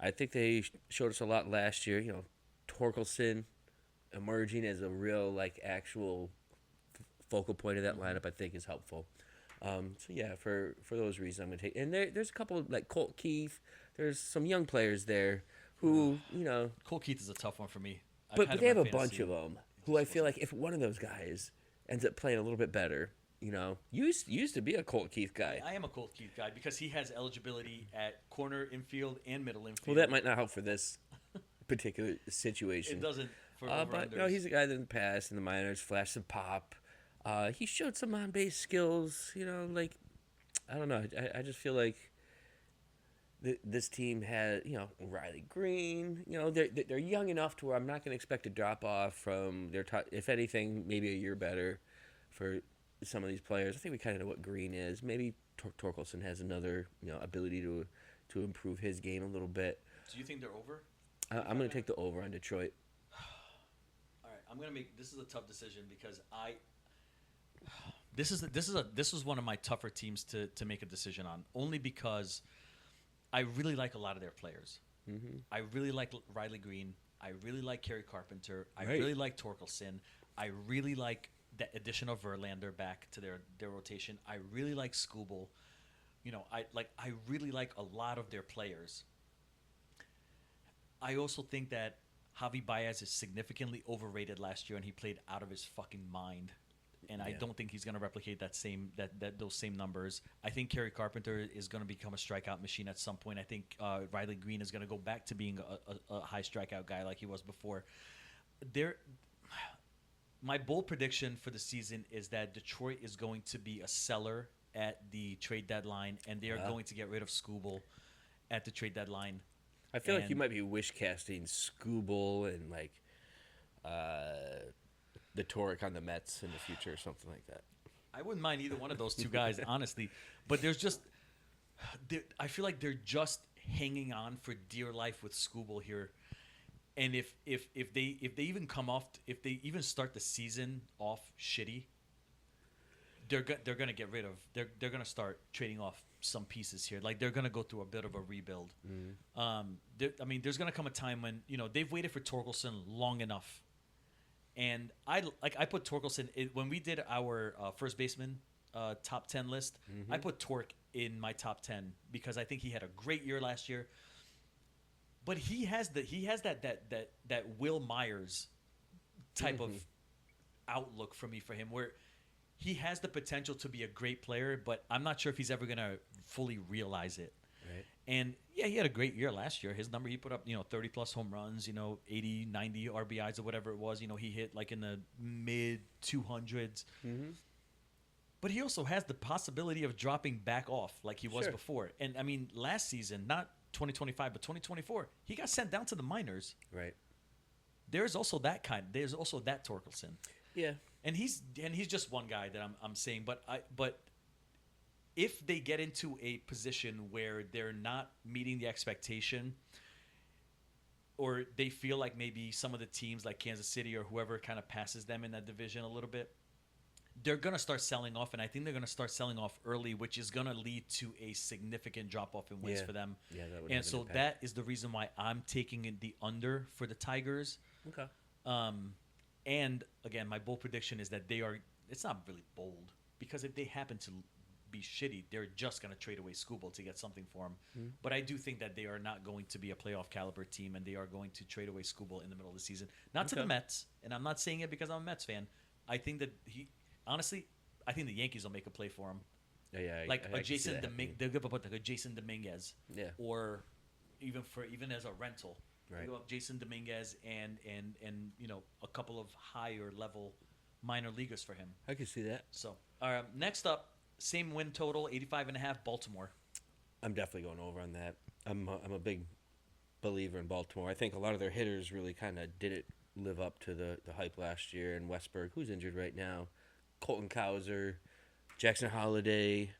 I think they showed us a lot last year. You know, Torkelson emerging as a real like actual focal point of that lineup, I think is helpful. So yeah, for those reasons, I'm gonna take. And there's a couple like Colt Keith. There's some young players there who Colt Keith is a tough one for me. But they have a bunch of them who I feel like if one of those guys ends up playing a little bit better. You know, used to be a Colt Keith guy. I am a Colt Keith guy because he has eligibility at corner infield and middle infield. Well, that might not help for this particular situation. It doesn't for but he's a guy that in the past in the minors flashed some pop. He showed some on-base skills. You know, like I don't know. I just feel like this team has Riley Green. You know, they're young enough to where I'm not going to expect a drop off from their top. If anything, maybe a year better for some of these players. I think we kind of know what Green is. Maybe Torkelson has another ability to improve his game a little bit. Do you think they're over? I'm going to take the over on Detroit. All right, I'm going to make this is a tough decision because This was one of my tougher teams to make a decision on, only because I really like a lot of their players. I really like Riley Green. I really like Kerry Carpenter. I Right. really like Torkelson. I really like the addition of Verlander back to their rotation. I really like Skubal. I really like a lot of their players. I also think that Javi Baez is significantly overrated last year, and he played out of his fucking mind. And I Yeah. don't think he's going to replicate those same numbers. I think Kerry Carpenter is going to become a strikeout machine at some point. I think Riley Green is going to go back to being a high strikeout guy like he was before. My bold prediction for the season is that Detroit is going to be a seller at the trade deadline, and they are going to get rid of Skubal at the trade deadline. I feel like you And- might be wish casting Skubal and like the Torek on the Mets in the future or something like that. I wouldn't mind either one of those two guys, honestly. But I feel like they're just hanging on for dear life with Skubal here. And if they even if they even start the season off shitty, they're gonna get rid of they're gonna start trading off some pieces here. Like they're gonna go through a bit of a rebuild. There's gonna come a time when they've waited for Torkelson long enough. And I put Torkelson when we did our first baseman top 10 list. I put Torque in my top 10 because I think he had a great year last year. But he has that Will Myers type of outlook for him where he has the potential to be a great player, but I'm not sure if he's ever gonna fully realize it. Right. And yeah, he had a great year last year. His number, he put up 30 plus home runs, 80, 90 RBIs or whatever it was. He hit like in the mid 200s. But he also has the possibility of dropping back off like he was Sure. before. And I mean, last season, not 2025, but 2024, he got sent down to the minors. Right. There's also that Torkelson. Yeah. And he's just one guy that I'm saying, but if they get into a position where they're not meeting the expectation, or they feel like maybe some of the teams like Kansas City or whoever kind of passes them in that division a little bit, they're going to start selling off, and I think they're going to start selling off early, which is going to lead to a significant drop-off in wins Yeah. for them. Yeah, that would And have an so impact. that is the reason why I'm taking in the under for the Tigers. Okay. And again, my bold prediction is that it's not really bold, because if they happen to be shitty, they're just going to trade away Skubal to get something for him. But I do think that they are not going to be a playoff caliber team, and they are going to trade away Skubal in the middle of the season. Not to the Okay. Mets, and I'm not saying it because I'm a Mets fan. I think that honestly, I think the Yankees will make a play for him. Yeah. Like I a can see Jason that Dominguez, happening. they'll give up like a Jason Dominguez, Yeah. or even as a rental. Right. Give up Jason Dominguez and a couple of higher level minor leaguers for him. I can see that. So next up, same win total, 85.5, Baltimore. I'm definitely going over on that. I'm a big believer in Baltimore. I think a lot of their hitters really kind of didn't live up to the hype last year. And Westberg, who's injured right now, Colton Cowser, Jackson Holiday,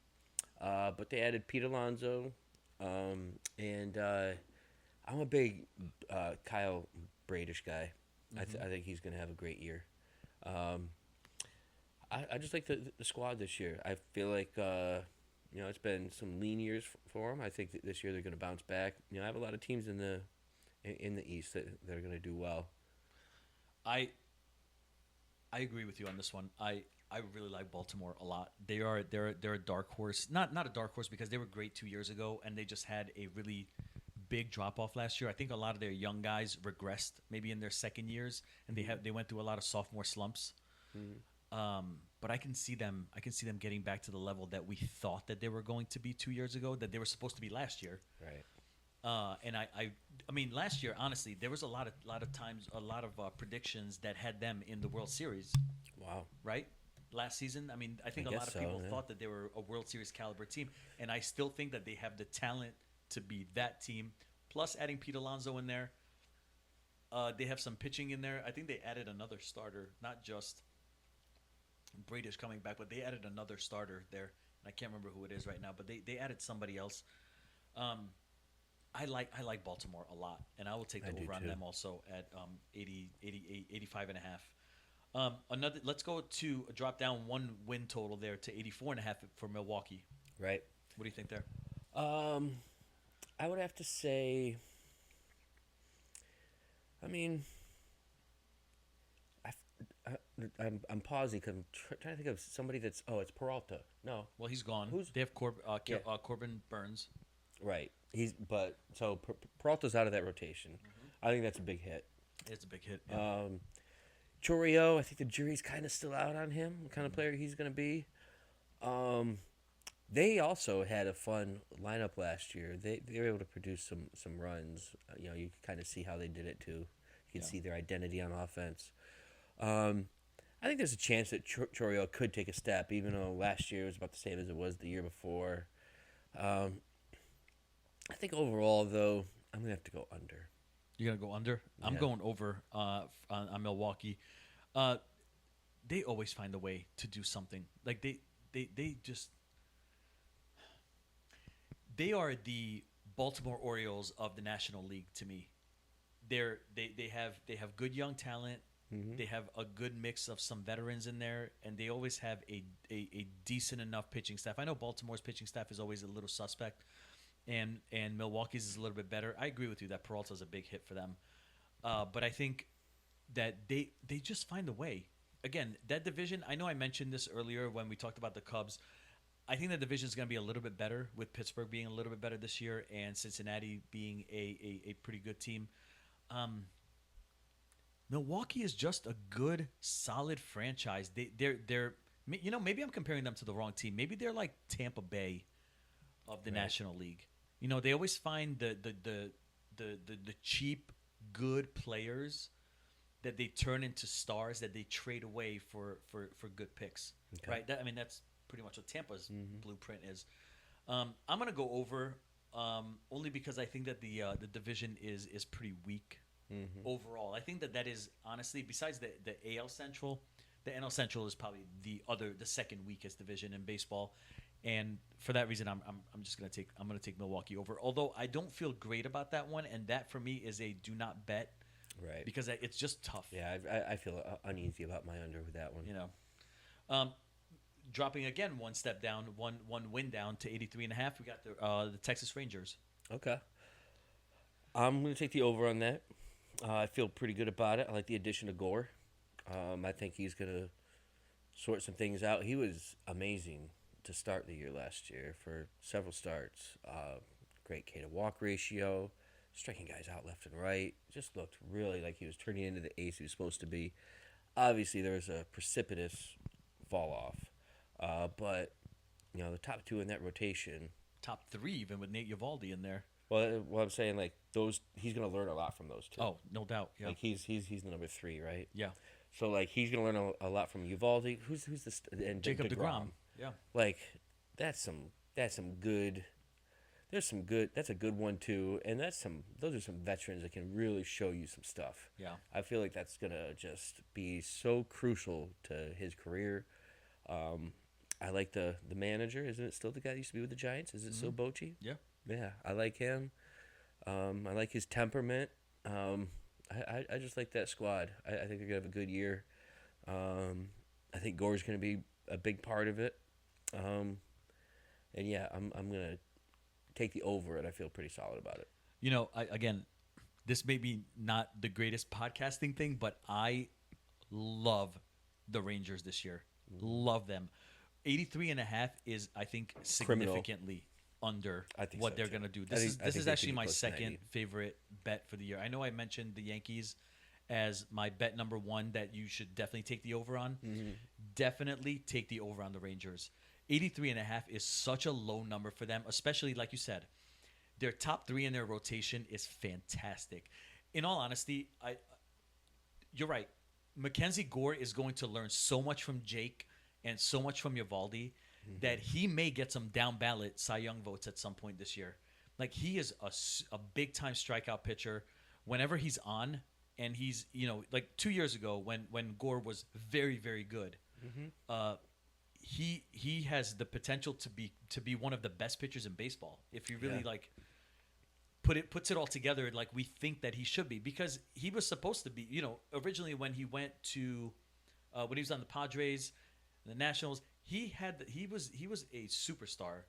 but they added Pete Alonso, and I'm a big Kyle Bradish guy. I think he's going to have a great year. I just like the squad this year. I feel like it's been some lean years for them. I think that this year they're going to bounce back. I have a lot of teams in the East that are going to do well. I agree with you on this one. I really like Baltimore a lot. They're a dark horse. Not a dark horse because they were great 2 years ago, and they just had a really big drop off last year. I think a lot of their young guys regressed maybe in their second years, and they went through a lot of sophomore slumps. But I can see them getting back to the level that we thought that they were going to be 2 years ago, that they were supposed to be last year. Right. And I mean, last year, honestly, there was a lot of times, a lot of predictions that had them in the World Series. Wow. Right? Last season, I mean, I think I a lot guess of people so, yeah. thought that they were a World Series caliber team, and I still think that they have the talent to be that team. Plus, adding Pete Alonso in there, they have some pitching in there. I think they added another starter, not just Bradish coming back, but they added another starter there. And I can't remember who it is right now, but they added somebody else. I like Baltimore a lot, and I will take I the do over on too. them also at 88, 85 and a half. Let's go to drop down one win total there to 84.5 for Milwaukee. Right. What do you think there? I would have to say. I mean, I'm pausing because I'm trying to think of somebody that's. Oh, it's Peralta. No. Well, he's gone. Who's- They have Yeah. Corbin Burns. Right. Peralta's out of that rotation. I think that's a big hit. It's a big hit. Yeah. Chorio, I think the jury's kind of still out on him, what kind of player he's going to be. They also had a fun lineup last year. They were able to produce some runs. You know, you could kind of see how they did it too. You can see their identity on offense. I think there's a chance that Chorio could take a step, even though last year was about the same as it was the year before. I think overall, though, I'm going to have to go under. You're gonna go under. I'm Yeah. going over on Milwaukee. They always find a way to do something. Like they just they are the Baltimore Orioles of the National League to me. They have good young talent. They have a good mix of some veterans in there, and they always have a decent enough pitching staff. I know Baltimore's pitching staff is always a little suspect, and Milwaukee's is a little bit better. I agree with you that Peralta's a big hit for them, but I think that they just find a way. Again, that division. I know I mentioned this earlier when we talked about the Cubs. I think the division is going to be a little bit better with Pittsburgh being a little bit better this year and Cincinnati being a pretty good team. Milwaukee is just a good, solid franchise. They're maybe I'm comparing them to the wrong team. Maybe they're like Tampa Bay of the National League. You know, they always find the cheap, good players that they turn into stars that they trade away for good picks. Okay. Right? That's pretty much what Tampa's blueprint is. I'm gonna go over only because I think that the division is pretty weak overall. I think that is honestly, besides the AL Central, the NL Central is probably the second weakest division in baseball. And for that reason, I'm just gonna take Milwaukee over. Although I don't feel great about that one, and that for me is a do not bet, Right. because it's just tough. Yeah, I feel uneasy about my under with that one. You know, dropping again one step down, one win down to 83.5. We got the Texas Rangers. Okay. I'm going to take the over on that. I feel pretty good about it. I like the addition of Gore. I think he's going to sort some things out. He was amazing to start the year last year for several starts. Great K to walk ratio, striking guys out left and right. Just looked really like he was turning into the ace he was supposed to be. Obviously, there was a precipitous fall off, but you know the top two in that rotation. Top three, even with Nate Eovaldi in there. Well, what I'm saying, like those, he's gonna learn a lot from those two. Oh, no doubt. Yeah. Like he's the number 3, right? Yeah. So like he's gonna learn a lot from Uvalde. Who's this? And Jacob DeGrom. Yeah. Like that's some good. There's some good. That's a good one too, and those are some veterans that can really show you some stuff. Yeah. I feel like that's gonna just be so crucial to his career. I like the manager. Isn't it still the guy that used to be with the Giants? Is it still Bochy? Yeah. Yeah, I like him. I like his temperament. I just like that squad. I think they're gonna have a good year. I think Gore's gonna be a big part of it. And yeah, I'm gonna take the over, and I feel pretty solid about it. You know, again, this may be not the greatest podcasting thing, but I love the Rangers this year. Love them. 83.5 is, I think, significantly under I think what so, they're too. going to do. I This think is they actually could be my close to second 90. favorite bet for the year. I know I mentioned the Yankees as my bet number one that you should definitely take the over on. Definitely take the over on the Rangers. 83.5 is such a low number for them, especially like you said. Their top 3 in their rotation is fantastic. In all honesty, you're right. Mackenzie Gore is going to learn so much from Jake and so much from Eovaldi that he may get some down ballot Cy Young votes at some point this year. Like he is a big time strikeout pitcher whenever he's on, and he's like 2 years ago when Gore was very, very good. He has the potential to be one of the best pitchers in baseball if he really puts it all together like we think that he should be, because he was supposed to be, originally when he went to when he was on the Padres, the Nationals. He was a superstar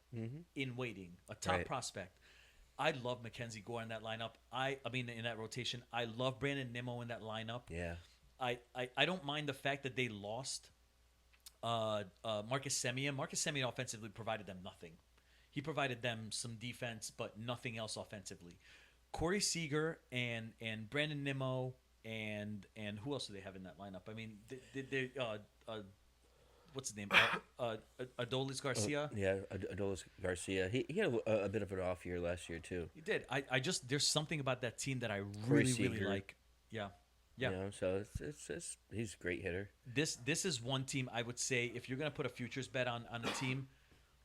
in waiting, a top Right. prospect. I love Mackenzie Gore in that lineup. I mean in that rotation. I love Brandon Nimmo in that lineup. Yeah. I don't mind the fact that they lost Marcus Semien. Marcus Semien offensively provided them nothing. He provided them some defense, but nothing else offensively. Corey Seager and Brandon Nimmo and who else do they have in that lineup? I mean, what's his name? Adolis Garcia. Yeah, Adolis Garcia. He had a bit of an off year last year too. He did. I just there's something about that team that I Corey really Seager. like. Yeah. Yeah. You know, so it's he's a great hitter. This is one team I would say if you're going to put a futures bet on a team,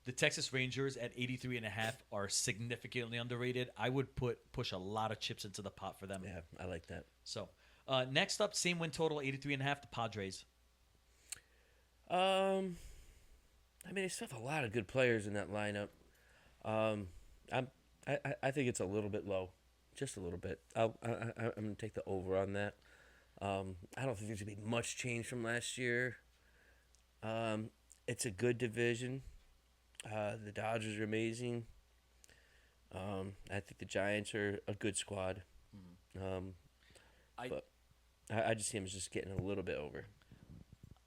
the Texas Rangers at 83.5 are significantly underrated. I would push a lot of chips into the pot for them. Yeah, I like that. So, next up, same win total, 83.5, the Padres. I mean, they still have a lot of good players in that lineup. I think it's a little bit low, just a little bit. I'm gonna take the over on that. I don't think there's gonna be much change from last year. It's a good division. The Dodgers are amazing. I think the Giants are a good squad. I- But I just see them as just getting a little bit over.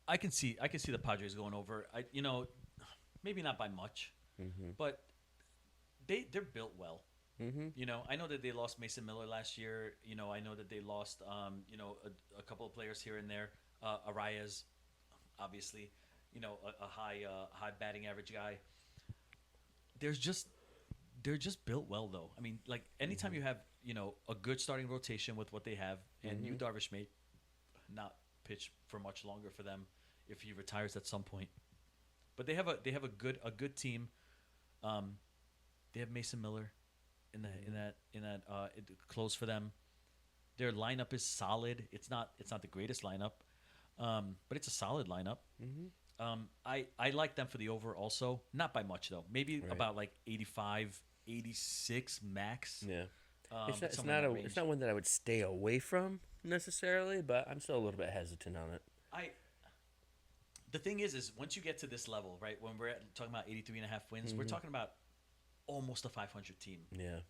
I can see the Padres going over. Maybe not by much, but they're built well. I know that they lost Mason Miller last year. I know that they lost a couple of players here and there. Arias, obviously, a high batting average guy. They're just built well though. I mean, like anytime you have a good starting rotation with what they have, and Yu Darvish may not pitch for much longer for them if he retires at some point. But they have a good team. They have Mason Miller in that close for them. Their lineup is solid. It's not the greatest lineup, but it's a solid lineup. I like them for the over also, not by much though. Maybe Right. about like 85, 86 max. Yeah. But It's somewhere in that range. it's not one that I would stay away from necessarily, but I'm still a little bit hesitant on it. The thing is once you get to this level, right, when we're talking about 83.5 wins, we're talking about almost a 500 team. Yeah.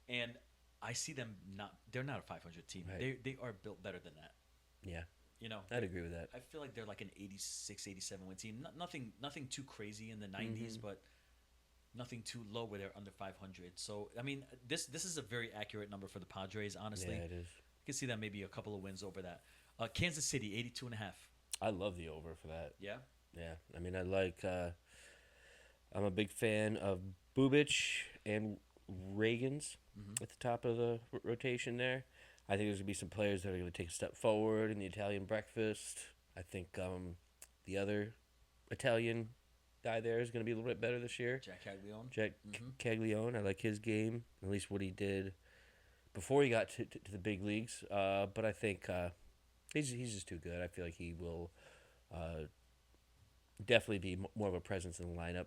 And I see them they're not a 500 team. Right. They are built better than that. Yeah. I'd agree with that. I feel like they're like an 86, 87 win team. Nothing too crazy in the 90s, but nothing too low where they're under 500. So, I mean, this is a very accurate number for the Padres, honestly. Yeah, it is. You can see that maybe a couple of wins over that. Kansas City, 82.5. I love the over for that. Yeah? Yeah. I mean, I'm a big fan of Bubich and Reagans at the top of the rotation there. I think there's going to be some players that are going to take a step forward in the Italian breakfast. I think the other Italian guy there is going to be a little bit better this year. Jack Caglione. Jack Caglione. I like his game, at least what he did before he got to the big leagues. But I think he's just too good. I feel like he will definitely be more of a presence in the lineup.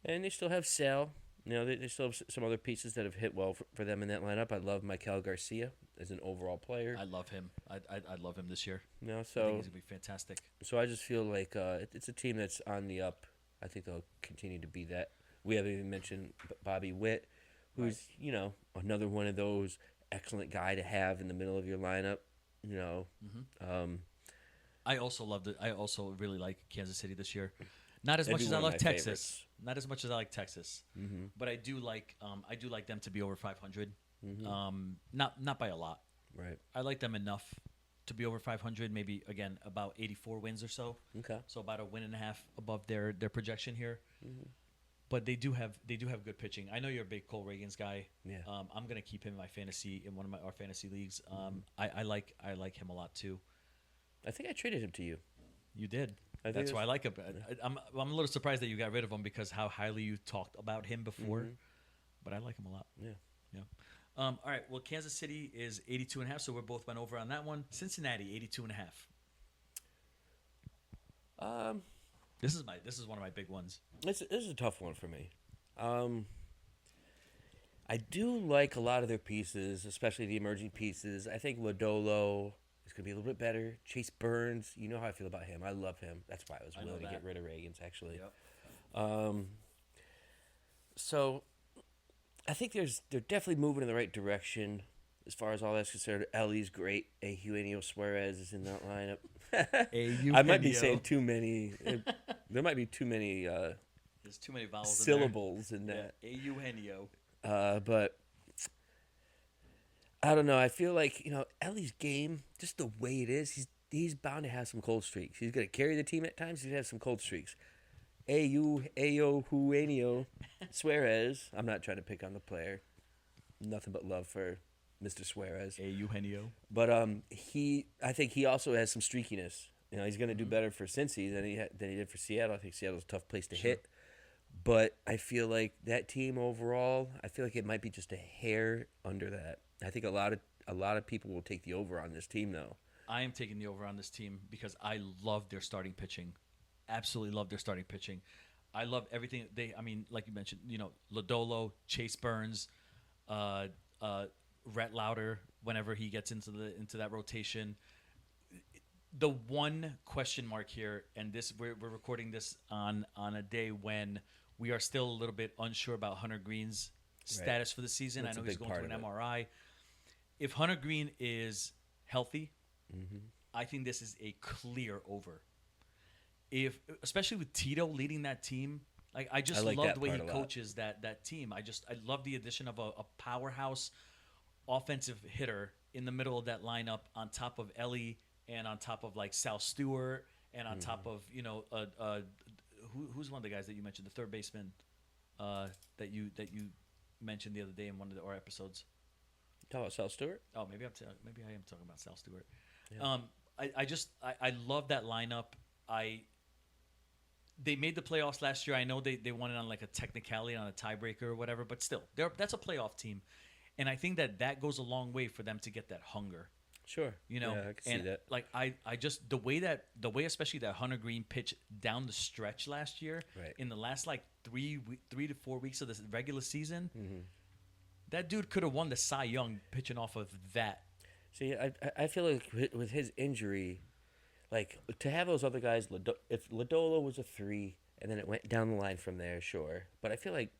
And they still have Sal. They still have some other pieces that have hit well for them in that lineup. I love Maikel Garcia as an overall player. I love him. I love him this year. So I think he's going to be fantastic. So I just feel like it's a team that's on the up. I think they'll continue to be that. We haven't even mentioned Bobby Witt, who's, another one of those excellent guy to have in the middle of your lineup. I also really like Kansas City this year. Not as That'd much be as I one of like my Texas. favorites. Not as much as I like Texas. But I do like them to be over 500. Not by a lot. Right. I like them enough to be over 500. Maybe again about 84 wins or so. Okay. So about a win and a half above their projection here. But they do have good pitching. I know you're a big Cole Reagans guy. Yeah. I'm gonna keep him in one of our fantasy leagues. I like him a lot too. I think I traded him to you. You did. I think That's why I it's- like him. I'm a little surprised that you got rid of him because how highly you talked about him before. But I like him a lot. Yeah. Yeah. All right. Well, Kansas City is 82.5, so we both went over on that one. Cincinnati 82.5. This is one of my big ones. This is a tough one for me. I do like a lot of their pieces, especially the emerging pieces. I think Lodolo is going to be a little bit better. Chase Burns, you know how I feel about him. I love him. That's why I was willing to get rid of Reagans, actually. Yep. So I think they're definitely moving in the right direction as far as all that's concerned. Ellie's great. Eugenio Suarez is in that lineup. I might be saying too many. There might be too many. There's too many vowels. Syllables in that. Eugenio. But I don't know. I feel like Ellie's game, just the way it is, he's bound to have some cold streaks. He's gonna carry the team at times. He's gonna have some cold streaks. Eugenio Suarez. I'm not trying to pick on the player. Nothing but love for Mr. Suarez. Eugenio. But I think he also has some streakiness. He's going to do better for Cincy than he did for Seattle. I think Seattle's a tough place to hit. But I feel like that team overall, I feel like it might be just a hair under that. I think a lot of people will take the over on this team, though. I am taking the over on this team because I love their starting pitching. Absolutely love their starting pitching. I love everything like you mentioned, Lodolo, Chase Burns, Rhett Lauder whenever he gets into that rotation. The one question mark here, and we're recording this on a day when we are still a little bit unsure about Hunter Green's status for the season. That's I know he's going through an MRI. If Hunter Green is healthy, I think this is a clear over. Especially with Tito leading that team, I just love the way he coaches that team. I love the addition of a powerhouse offensive hitter in the middle of that lineup, on top of Ellie and on top of like Sal Stewart and on top of who's one of the guys that you mentioned, the third baseman that you mentioned the other day in one of our episodes. Talk about Sal Stewart? Oh, maybe I am talking about Sal Stewart. Yeah. I love that lineup. They made the playoffs last year. I know they won it on like a technicality, on a tiebreaker or whatever, but still, that's a playoff team, and I think that goes a long way for them to get that hunger. Sure. Yeah, I can see that. Like I just the way especially that Hunter Green pitched down the stretch last year, in the last like 3 to 4 weeks of the regular season, that dude could have won the Cy Young pitching off of that. See, I feel like with his injury, like to have those other guys, if Lodolo was a 3 and then it went down the line from there, sure. But I feel like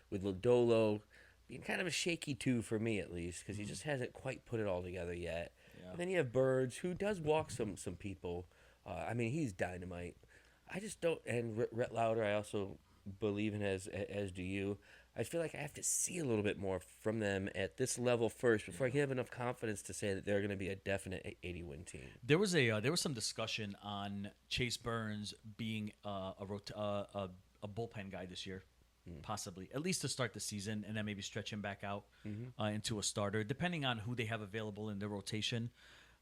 with Lodolo being kind of a shaky 2 for me at least, because he just hasn't quite put it all together yet. Yeah. And then you have Birds, who does walk some people. He's dynamite. I just don't. And Rhett Lauder, I also believe in as do you. I feel like I have to see a little bit more from them at this level first before I can have enough confidence to say that they're going to be a definite 80-win team. There was some discussion on Chase Burns being a bullpen guy this year, possibly, at least to start the season, and then maybe stretch him back out into a starter, depending on who they have available in their rotation.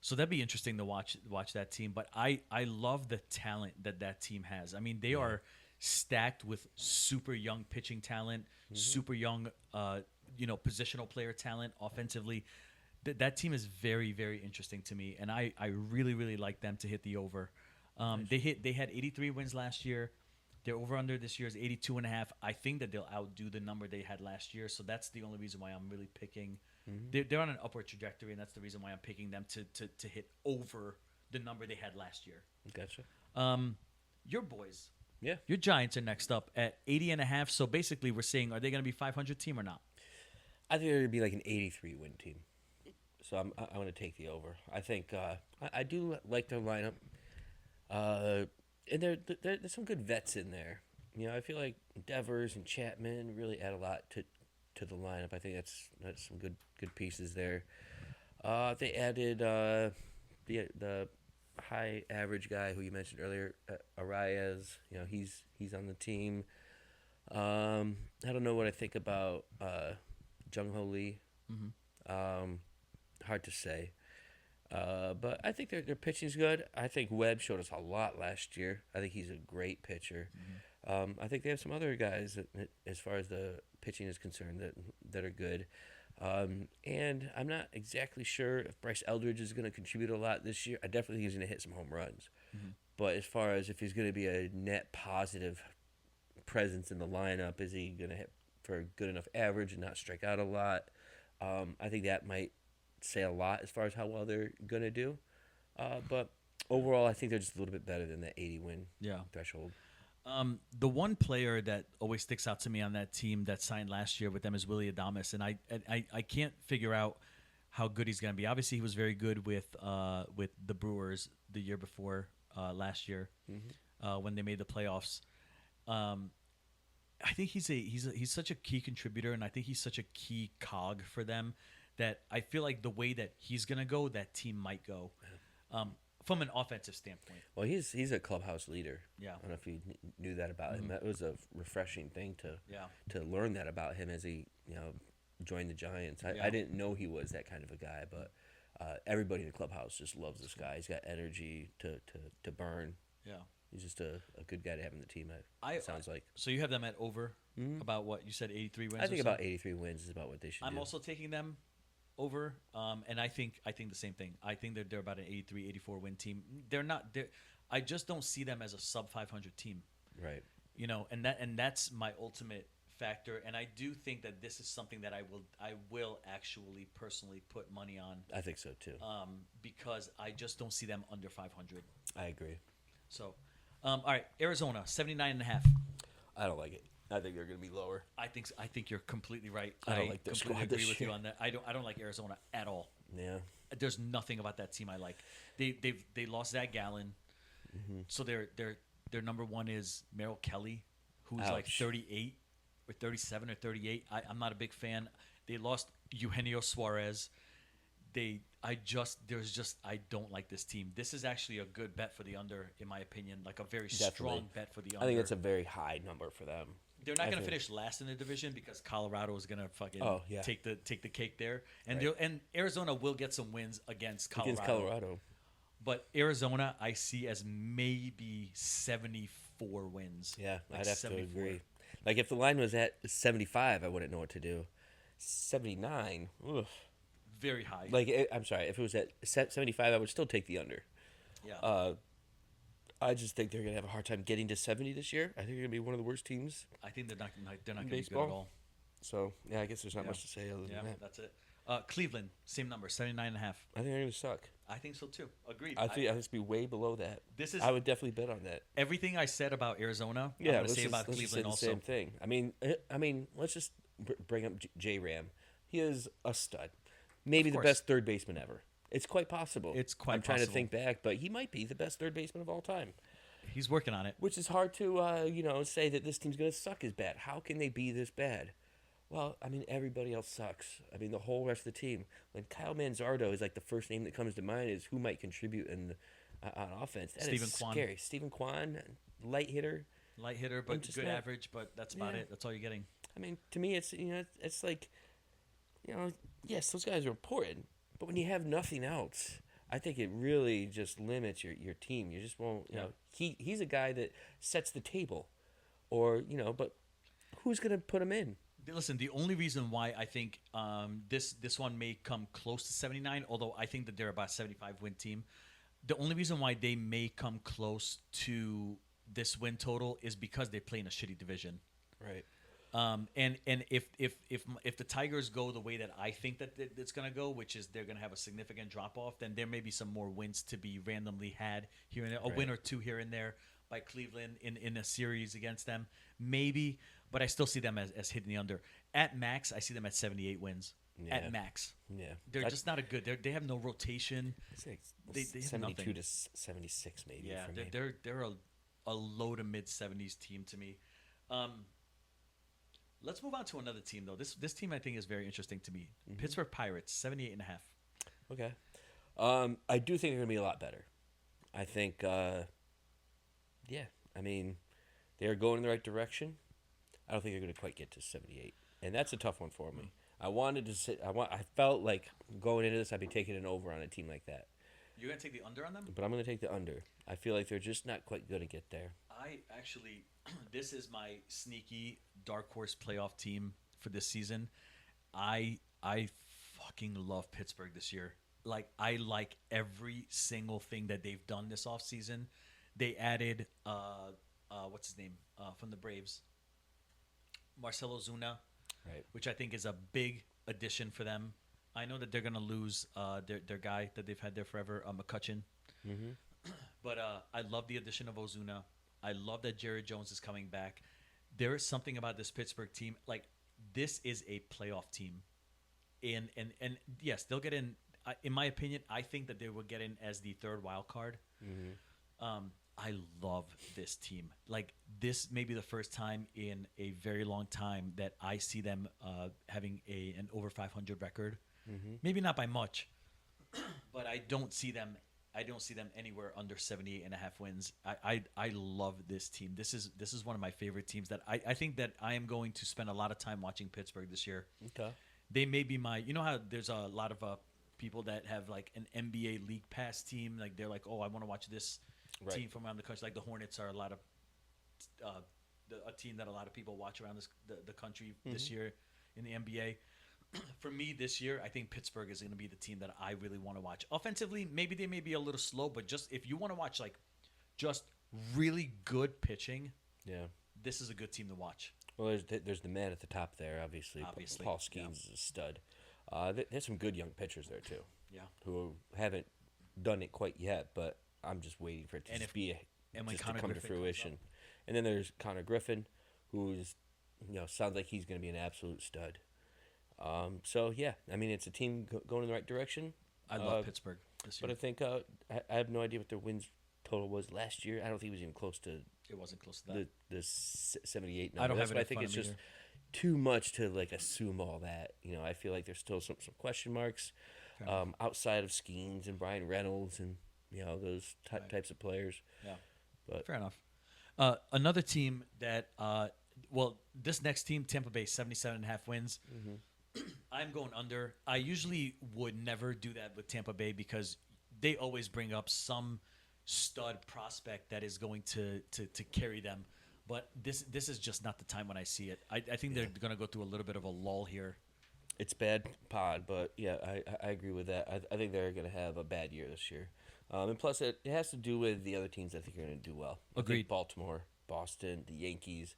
So that'd be interesting to watch that team. But I love the talent that team has. I mean, they are stacked with super young pitching talent, super young, positional player talent offensively. That team is very, very interesting to me, and I really, really like them to hit the over. Nice. They had 83 wins last year. Their over-under this year is 82.5. I think that they'll outdo the number they had last year, so that's the only reason why I'm really picking. They're on an upward trajectory, and that's the reason why I'm picking them to hit over the number they had last year. Gotcha. Your boys. Yeah. Your Giants are next up at 80.5. So basically, we're saying, are they going to be 500 team or not? I think they're going to be like an 83-win team. So I'm going to take the over. I think I do like their lineup. And there's some good vets in there. I feel like Devers and Chapman really add a lot to the lineup. I think that's some good pieces there. They added the high average guy who you mentioned earlier, Arias. He's on the team. I don't know what I think about Jung-Ho Lee. Hard to say. But I think their pitching's good. I think Webb showed us a lot last year. I think he's a great pitcher. I think they have some other guys that, as far as the pitching is concerned, that are good. And I'm not exactly sure if Bryce Eldridge is going to contribute a lot this year. I definitely think he's going to hit some home runs. But as far as if he's going to be a net positive presence in the lineup, is he going to hit for a good enough average and not strike out a lot? I think that might say a lot as far as how well they're going to do. But overall, I think they're just a little bit better than the 80 win Yeah. threshold. The one player that always sticks out to me on that team that signed last year with them is Willie Adames, and I can't figure out how good he's going to be. Obviously, he was very good with the Brewers the year before last year when they made the playoffs. I think he's such a key contributor, and I think he's such a key cog for them that I feel like the way that he's going to go, that team might go. From an offensive standpoint. Well, he's a clubhouse leader. Yeah. I don't know if you knew that about him. That was a refreshing thing to learn that about him as he joined the Giants. I didn't know he was that kind of a guy, but everybody in the clubhouse just loves this guy. He's got energy to burn. Yeah. He's just a good guy to have in the team. It sounds like. So you have them at over about what you said, 83 wins. I think about 83 wins is about what they should. I'm also taking them over, and I think the same thing. I think they're about an 83, 84 win team. They're not. I just don't see them as a sub 500 team. Right. And that's my ultimate factor. And I do think that this is something that I will actually personally put money on. I think so too. Because I just don't see them under 500. I agree. So, all right, Arizona 79.5. I don't like it. I think they're going to be lower. I think you're completely right. I don't like their completely squad this agree with year. you on that. I don't like Arizona at all. Yeah. There's nothing about that team I like. They lost Zach Gallen, so their number one is Merrill Kelly, who's like 38 or 37 or 38. I'm not a big fan. They lost Eugenio Suarez. I don't like this team. This is actually a good bet for the under, in my opinion. Like a very strong bet for the under. I think it's a very high number for them. They're not going to finish last in the division because Colorado is going to fucking take the cake there, and and Arizona will get some wins against Colorado. But Arizona, I see as maybe 74 wins. Yeah, like I'd have 74. to agree. Like if the line was at 75, I wouldn't know what to do. 79, ugh. Very high. Like I'm sorry, if it was at 75, I would still take the under. Yeah. I just think they're gonna have a hard time getting to 70 this year. I think they're gonna be one of the worst teams. I think they're not going to be good baseball. at all. So yeah, I guess there's not much to say other than that. That's it. Cleveland, same number, 79.5. I think they're gonna suck. I think so too. Agreed. I think it's be way below that. I would definitely bet on that. Everything I said about Arizona, Yeah, I'm going to say about Cleveland also. Same thing. I mean, let's just bring up J Ram. He is a stud. Maybe the best third baseman ever. It's quite possible. I'm trying to think back, but he might be the best third baseman of all time. He's working on it. Which is hard to, say that this team's going to suck as bad. How can they be this bad? Well, I mean, everybody else sucks. I mean, the whole rest of the team. When Kyle Manzardo is like the first name that comes to mind is who might contribute on offense. That is scary. Stephen Kwan, light hitter. Light hitter, but good average, but that's about it. That's all you're getting. I mean, to me, it's like, yes, those guys are important, but when you have nothing else, I think it really just limits your team. You just won't, he's a guy that sets the table, or, but who's going to put him in? Listen, the only reason why I think this one may come close to 79, although I think that they're about a 75 win team, the only reason why they may come close to this win total is because they play in a shitty division. Right. And if the Tigers go the way that I think that it's going to go, which is they're going to have a significant drop off, then there may be some more wins to be randomly had here and there, a win or two here and there by Cleveland in a series against them, maybe. But I still see them as hitting the under. At max, I see them at 78 wins. Yeah. At max. Yeah. They're just not a good. They have no rotation. Like they have 72 nothing. to 76 maybe. Yeah, for me. they're a low to mid 70s team to me. Let's move on to another team though. This team I think is very interesting to me. Mm-hmm. Pittsburgh Pirates, 78.5. Okay. I do think they're gonna be a lot better. I think. I mean, they are going in the right direction. I don't think they're going to quite get to 78, and that's a tough one for me. I wanted to sit. I felt like going into this, I'd be taking an over on a team like that. You're gonna take the under on them? But I'm gonna take the under. I feel like they're just not quite going to get there. I actually, this is my sneaky dark horse playoff team for this season. I fucking love Pittsburgh this year. Like I like every single thing that they've done this offseason. They added what's his name from the Braves, Marcelo Ozuna, right? Which I think is a big addition for them. I know that they're gonna lose their guy that they've had there forever, McCutchen. Mm-hmm. But I love the addition of Ozuna. I love that Jared Jones is coming back. There is something about this Pittsburgh team. Like, this is a playoff team. And yes, they'll get in. In my opinion, I think that they will get in as the third wild card. Mm-hmm. I love this team. Like, this may be the first time in a very long time that I see them having an over 500 record. Mm-hmm. Maybe not by much, but I don't see them. I don't see them anywhere under 78 and a half wins. I love this team. This is one of my favorite teams that I think that I am going to spend a lot of time watching Pittsburgh this year. Okay. They may be my, you know how there's a lot of people that have like an NBA League Pass team. Like, they're like, oh, I want to watch this team from around the country. Like, the Hornets are a team that a lot of people watch around the country this year in the NBA. For me this year, I think Pittsburgh is going to be the team that I really want to watch. Offensively, maybe they may be a little slow, but just if you want to watch like just really good pitching, this is a good team to watch. Well, there's the man at the top there, obviously. Paul Skeens is a stud. There's some good young pitchers there too. Yeah. Who haven't done it quite yet, but I'm just waiting for it to come to fruition. And then there's Connor Griffin, who's sounds like he's going to be an absolute stud. So yeah, I mean, it's a team going in the right direction. I love Pittsburgh this year, but I think I have no idea what their wins total was last year. I don't think it was even close to. It wasn't close to that. The 78 number. I don't That's have why it. I think it's just too much to like assume all that. I feel like there's still some question marks outside of Skeens and Brian Reynolds and those types of players. Yeah, but fair enough. Another team that this next team, Tampa Bay, 77.5 wins. Mm-hmm. I'm going under. I usually would never do that with Tampa Bay because they always bring up some stud prospect that is going to carry them. But this is just not the time when I see it. I think they're going to go through a little bit of a lull here. It's bad pod, but yeah, I agree with that. I think they're going to have a bad year this year. And plus, it has to do with the other teams I think are going to do well. Agreed. I think Baltimore, Boston, the Yankees.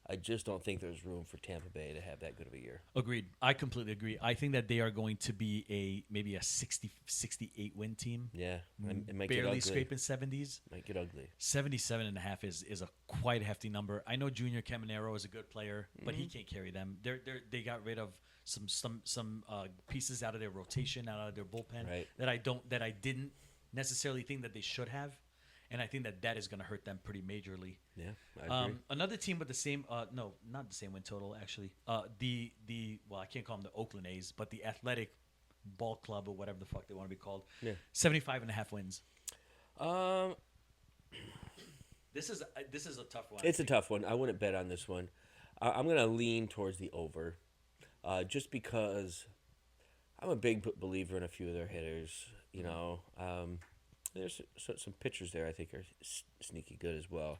I just don't think there's room for Tampa Bay to have that good of a year. Agreed. I completely agree. I think that they are going to be maybe a 60, 68 win team. Yeah. It might barely get ugly. scraping 70s. Might get ugly. 77.5 is a quite hefty number. I know Junior Caminero is a good player, but he can't carry them. They got rid of some pieces out of their rotation, out of their bullpen that I didn't necessarily think that they should have. And I think that is going to hurt them pretty majorly. Yeah, I agree. Another team with the same, no, not the same win total, actually. I can't call them the Oakland A's, but the Athletic Ball Club or whatever the fuck they want to be called. Yeah. 75.5 wins. This is a tough one. It's a tough one. I wouldn't bet on this one. I'm going to lean towards the over, just because I'm a big believer in a few of their hitters. There's some pitchers there I think are sneaky good as well.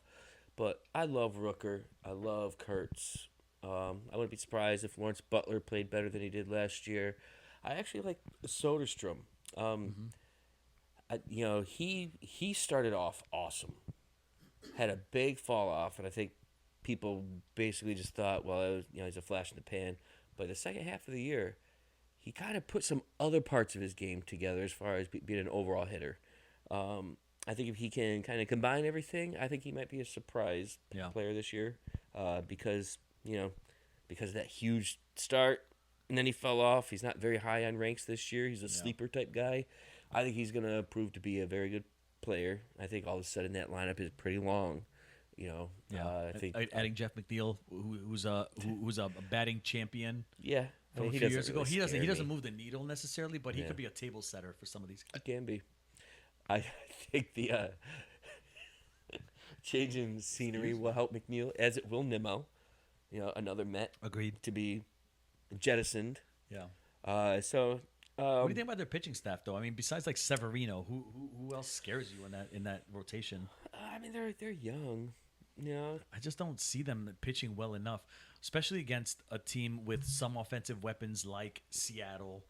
But I love Rooker. I love Kurtz. I wouldn't be surprised if Lawrence Butler played better than he did last year. I actually like Soderstrom. He started off awesome. Had a big fall off, and I think people basically just thought, well, he's a flash in the pan. But the second half of the year, he kind of put some other parts of his game together as far as being an overall hitter. I think if he can kind of combine everything, I think he might be a surprise player this year because of that huge start, and then he fell off. He's not very high on ranks this year. He's a sleeper type guy. I think he's going to prove to be a very good player. I think all of a sudden that lineup is pretty long. I think adding Jeff McNeil, who's a batting champion. Yeah. From a few years ago, he doesn't me. move the needle necessarily, but he could be a table setter for some of these guys. He can be. I think the changing scenery will help McNeil, as it will Nimmo. Another Met. Agreed. To be jettisoned. Yeah. What do you think about their pitching staff, though? I mean, besides like Severino, who else scares you in that rotation? I mean, they're young. I just don't see them pitching well enough, especially against a team with some offensive weapons like Seattle,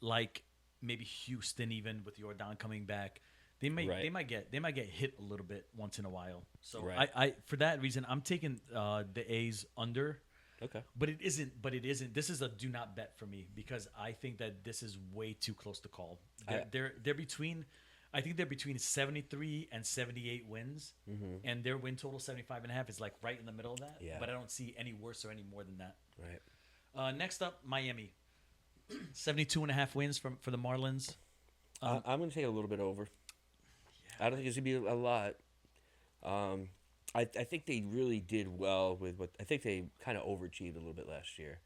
like maybe Houston, even with Jordan coming back. They might get hit a little bit once in a while. So I for that reason, I'm taking the A's under. Okay. But it isn't. This is a do not bet for me because I think that this is way too close to call. They're between I think they're between 73 and 78 wins, and their win total 75.5 is like right in the middle of that. Yeah. But I don't see any worse or any more than that. Right. Next up, Miami, 72.5 wins for the Marlins. I'm going to take a little bit over. I don't think it's going to be a lot. I think they really did well with what I think they kind of overachieved a little bit last year.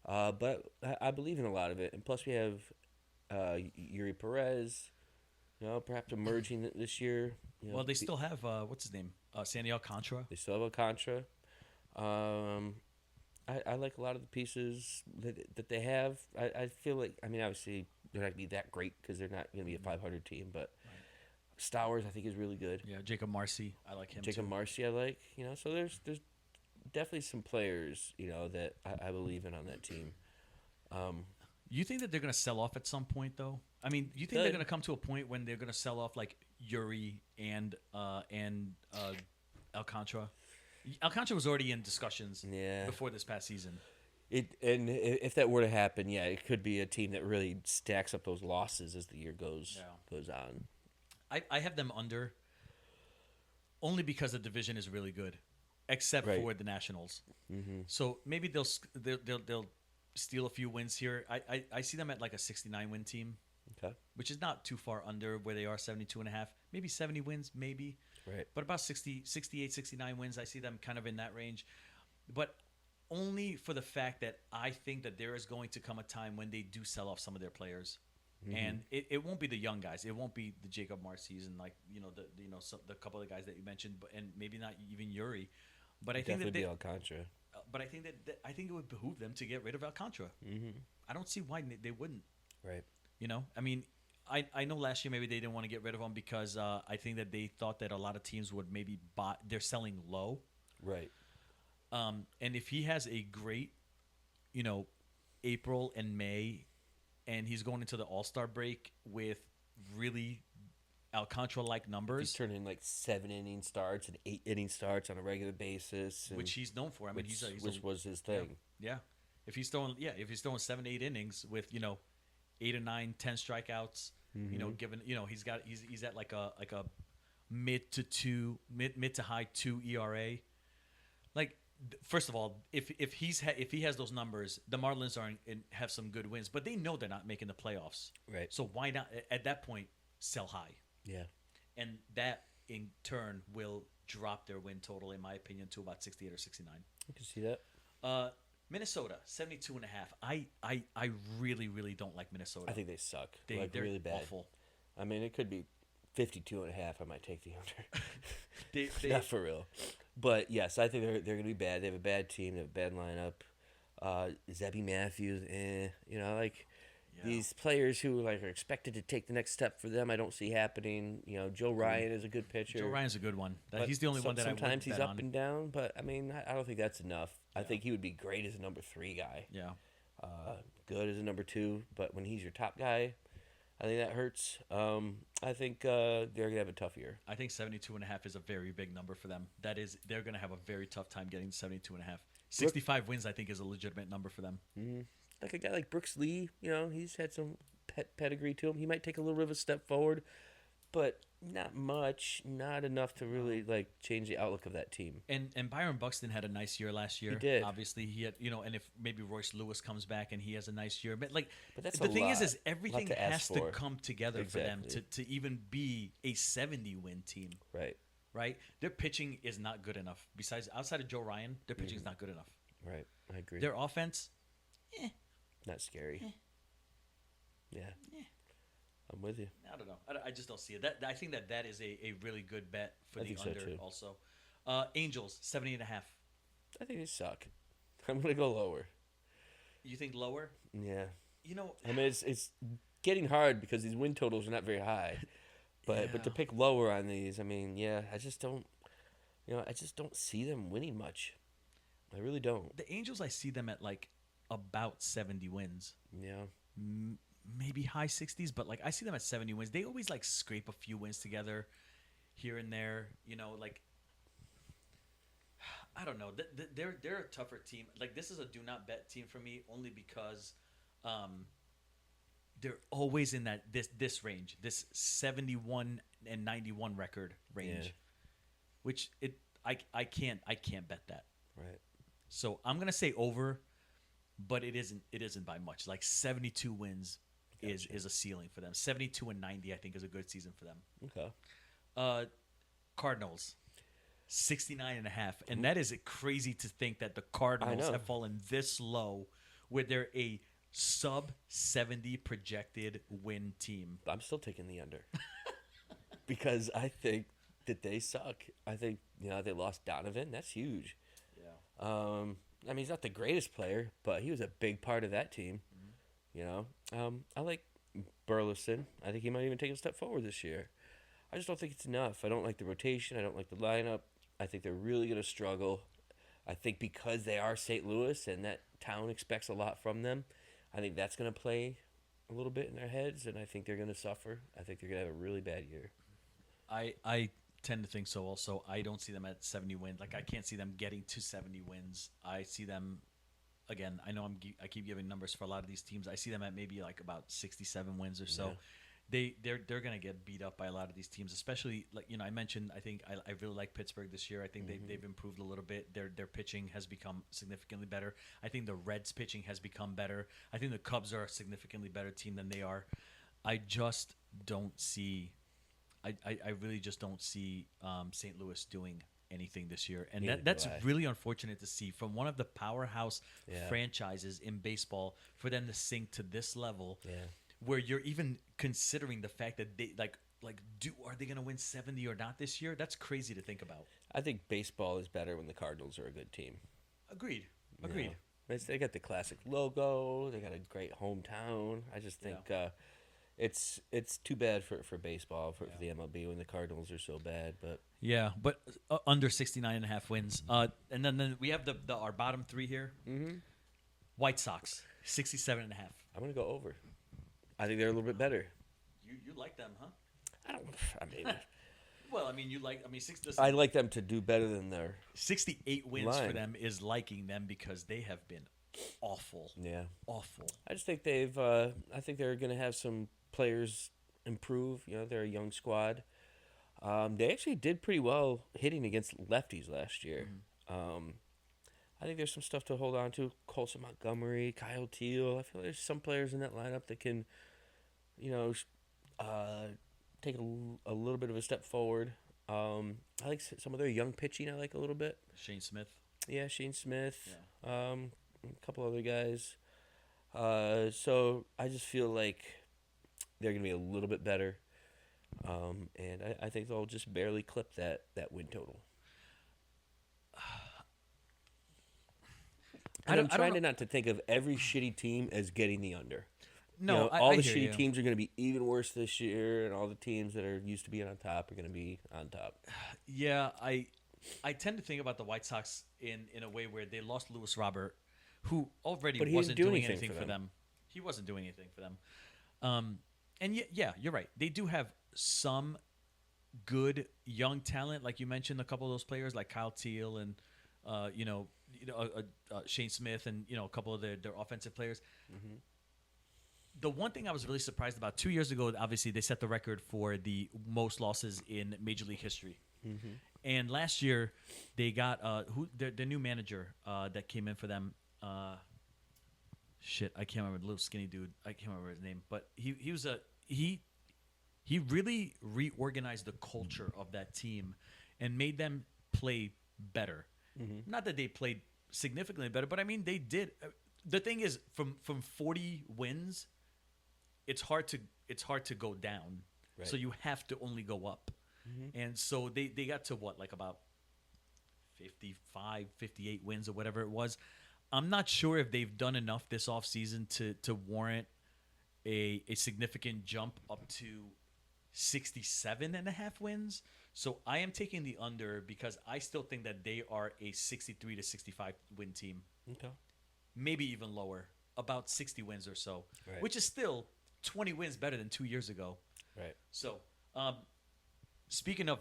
But I believe in a lot of it. And plus, we have Yuri Perez, perhaps emerging this year. Well, they still have what's his name, Sandy Alcantara. They still have Alcantara. I like a lot of the pieces that they have. I feel like, obviously, they're not going to be that great because they're not going to be a 500 team, but Stowers, I think, is really good. Yeah, Jacob Marcy, I like him Jacob too. Marcy, I like. So there's definitely some players, that I believe in on that team. You think that they're going to sell off at some point, though? I mean, you think they're going to come to a point when they're going to sell off like Yuri and Alcantara? Alcantara was already in discussions before this past season. And if that were to happen, it could be a team that really stacks up those losses as the year goes on. I have them under only because the division is really good, except for the Nationals. Mm-hmm. So maybe they'll steal a few wins here. I see them at like a 69 win team, which is not too far under where they are, 72.5, maybe 70 wins, maybe. Right. But about 60, 68, 69 wins, I see them kind of in that range. But only for the fact that I think that there is going to come a time when they do sell off some of their players. Mm-hmm. And it won't be the young guys. It won't be the Jacob Marcys and the couple of guys that you mentioned, and maybe not even Yuri. But I think definitely be Alcantara. But I think that it would behoove them to get rid of Alcantara. Mm-hmm. I don't see why they wouldn't. Right. I know last year maybe they didn't want to get rid of him because I think that they thought that a lot of teams would maybe buy. They're selling low. Right. And if he has a great, April and May, and he's going into the All-Star break with really Alcantara-like numbers. He's turning like 7-inning starts and 8-inning starts on a regular basis, which he's known for. Which was his thing. Yeah. If he's throwing 7-8 innings with 8 or 9, 10 strikeouts, given he's at like a mid to high 2 ERA. Like, first of all, if he has those numbers, the Marlins have some good wins, but they know they're not making the playoffs. Right. So why not at that point sell high? Yeah. And that in turn will drop their win total, in my opinion, to about 68 or 69. I can see that. Minnesota, 72.5. I really, really don't like Minnesota. I think they suck. They're really bad. Awful. It could be 52.5. I might take the under. they Not for real. But yes, I think they're going to be bad. They have a bad team. They have a bad lineup. Zebby Matthews, these players who are expected to take the next step for them, I don't see happening. Joe Ryan is a good pitcher. Joe Ryan's a good one. He's the only one that sometimes he's up on. and down. But I don't think that's enough. Yeah. I think he would be great as a number 3 guy. Yeah. Good as a number 2, but when he's your top guy, I think that hurts. I think they're going to have a tough year. I think 72.5 is a very big number for them. They're going to have a very tough time getting 72.5. 65 wins, I think, is a legitimate number for them. Mm-hmm. Like a guy like Brooks Lee, he's had some pedigree to him. He might take a little bit of a step forward, but not much, not enough to really change the outlook of that team. And Byron Buxton had a nice year last year. He did. Obviously, he had, and if maybe Royce Lewis comes back and he has a nice year, but that's the thing is everything has to for. come together for them to even be a 70-win team. Right. Their pitching is not good enough. Outside of Joe Ryan, their pitching is not good enough. Right. I agree. Their offense, not scary. Yeah. I'm with you. I don't know. I just don't see it. I think that is a really good bet for the under so also. Angels, 70.5. I think they suck. I'm going to go lower. You think lower? Yeah. It's getting hard because these win totals are not very high. But to pick lower on these, I just don't see them winning much. I really don't. The Angels, I see them at about 70 wins. Yeah. Maybe high 60s, but I see them at 70 wins. They always scrape a few wins together here and there. I don't know. They're a tougher team. This is a do not bet team for me only because they're always in this range, this 71 and 91 record range, Yeah. which I can't bet that. Right. So I'm gonna say over, but it isn't by much. Like 72 wins is a ceiling for them. 72 and 90 I think is a good season for them. Okay. Cardinals 69 and a half, and that is crazy to think that the Cardinals know. have fallen this low, where they're a sub 70 projected win team. I'm still taking the under because I think that they suck. I think they lost Donovan. That's huge. Yeah. I mean, he's not the greatest player, but he was a big part of that team. I like Burleson. I think he might even take a step forward this year. I just don't think it's enough. I don't like the rotation. I don't like the lineup. I think they're really going to struggle. I think because they are St. Louis and that town expects a lot from them, I think that's going to play a little bit in their heads, and I think they're going to suffer. I think they're going to have a really bad year. I tend to think so also. I don't see them at 70 wins. Like, I can't see them getting to 70 wins. I see them, again, I know I keep giving numbers for a lot of these teams. I see them at maybe like about 67 wins or so. Yeah. They're going to get beat up by a lot of these teams, especially, like, I mentioned, I think I really like Pittsburgh this year. I think they've improved a little bit. Their pitching has become significantly better. I think the Reds pitching has become better. I think the Cubs are a significantly better team than they are. I just don't see I really just don't see St. Louis doing anything this year. And that's really unfortunate to see from one of the powerhouse franchises in baseball for them to sink to this level where you're even considering the fact that they are they going to win 70 or not this year? That's crazy to think about. I think baseball is better when the Cardinals are a good team. Agreed. They got the classic logo. They got a great hometown. I just think it's too bad for baseball, for the MLB when the Cardinals are so bad. But but under 69 and a half wins. And then we have our bottom three here. Mm-hmm. White Sox, 67 and a half. I'm going to go over. I think they're a little bit better. You like them, huh? Well, I like them to do better than their 68 wins line. For them is liking them because they have been awful. Yeah. Awful. I just think I think they're going to have some players improve. They're a young squad. They actually did pretty well hitting against lefties last year. Mm-hmm. I think there's some stuff to hold on to. Colson Montgomery, Kyle Teal. I feel there's some players in that lineup that can, take a little bit of a step forward. I like some of their young pitching. I like a little bit. Shane Smith. Yeah, Shane Smith. Yeah. A couple other guys. So I just feel like they're going to be a little bit better. And I think they'll just barely clip that win total. I'm trying not to think of every shitty team as getting the under. No, all I the hear shitty you. teams are going to be even worse this year, and all the teams that are used to being on top are going to be on top. Yeah, I tend to think about the White Sox in a way where they lost Luis Robert, who already wasn't doing anything for them. He wasn't doing anything for them. And yeah, you're right. They do have some good young talent, like you mentioned, a couple of those players like Kyle Teal and Shane Smith and a couple of their offensive players. Mm-hmm. The one thing I was really surprised about 2 years ago, obviously they set the record for the most losses in Major League history. Mm-hmm. And last year they got their new manager that came in for them. I can't remember, the little skinny dude. I can't remember his name, but he really reorganized the culture of that team and made them play better. Mm-hmm. Not that they played significantly better, but I mean they did. The thing is, from 40 wins, it's hard to go down. Right. So you have to only go up. Mm-hmm. And so they got to about 55, 58 wins or whatever it was. I'm not sure if they've done enough this offseason to warrant a significant jump up to 67 and a half wins. So I am taking the under because I still think that they are a 63 to 65 win team. Okay. Maybe even lower, about 60 wins or so, right. Which is still 20 wins better than 2 years ago. Right. So, speaking of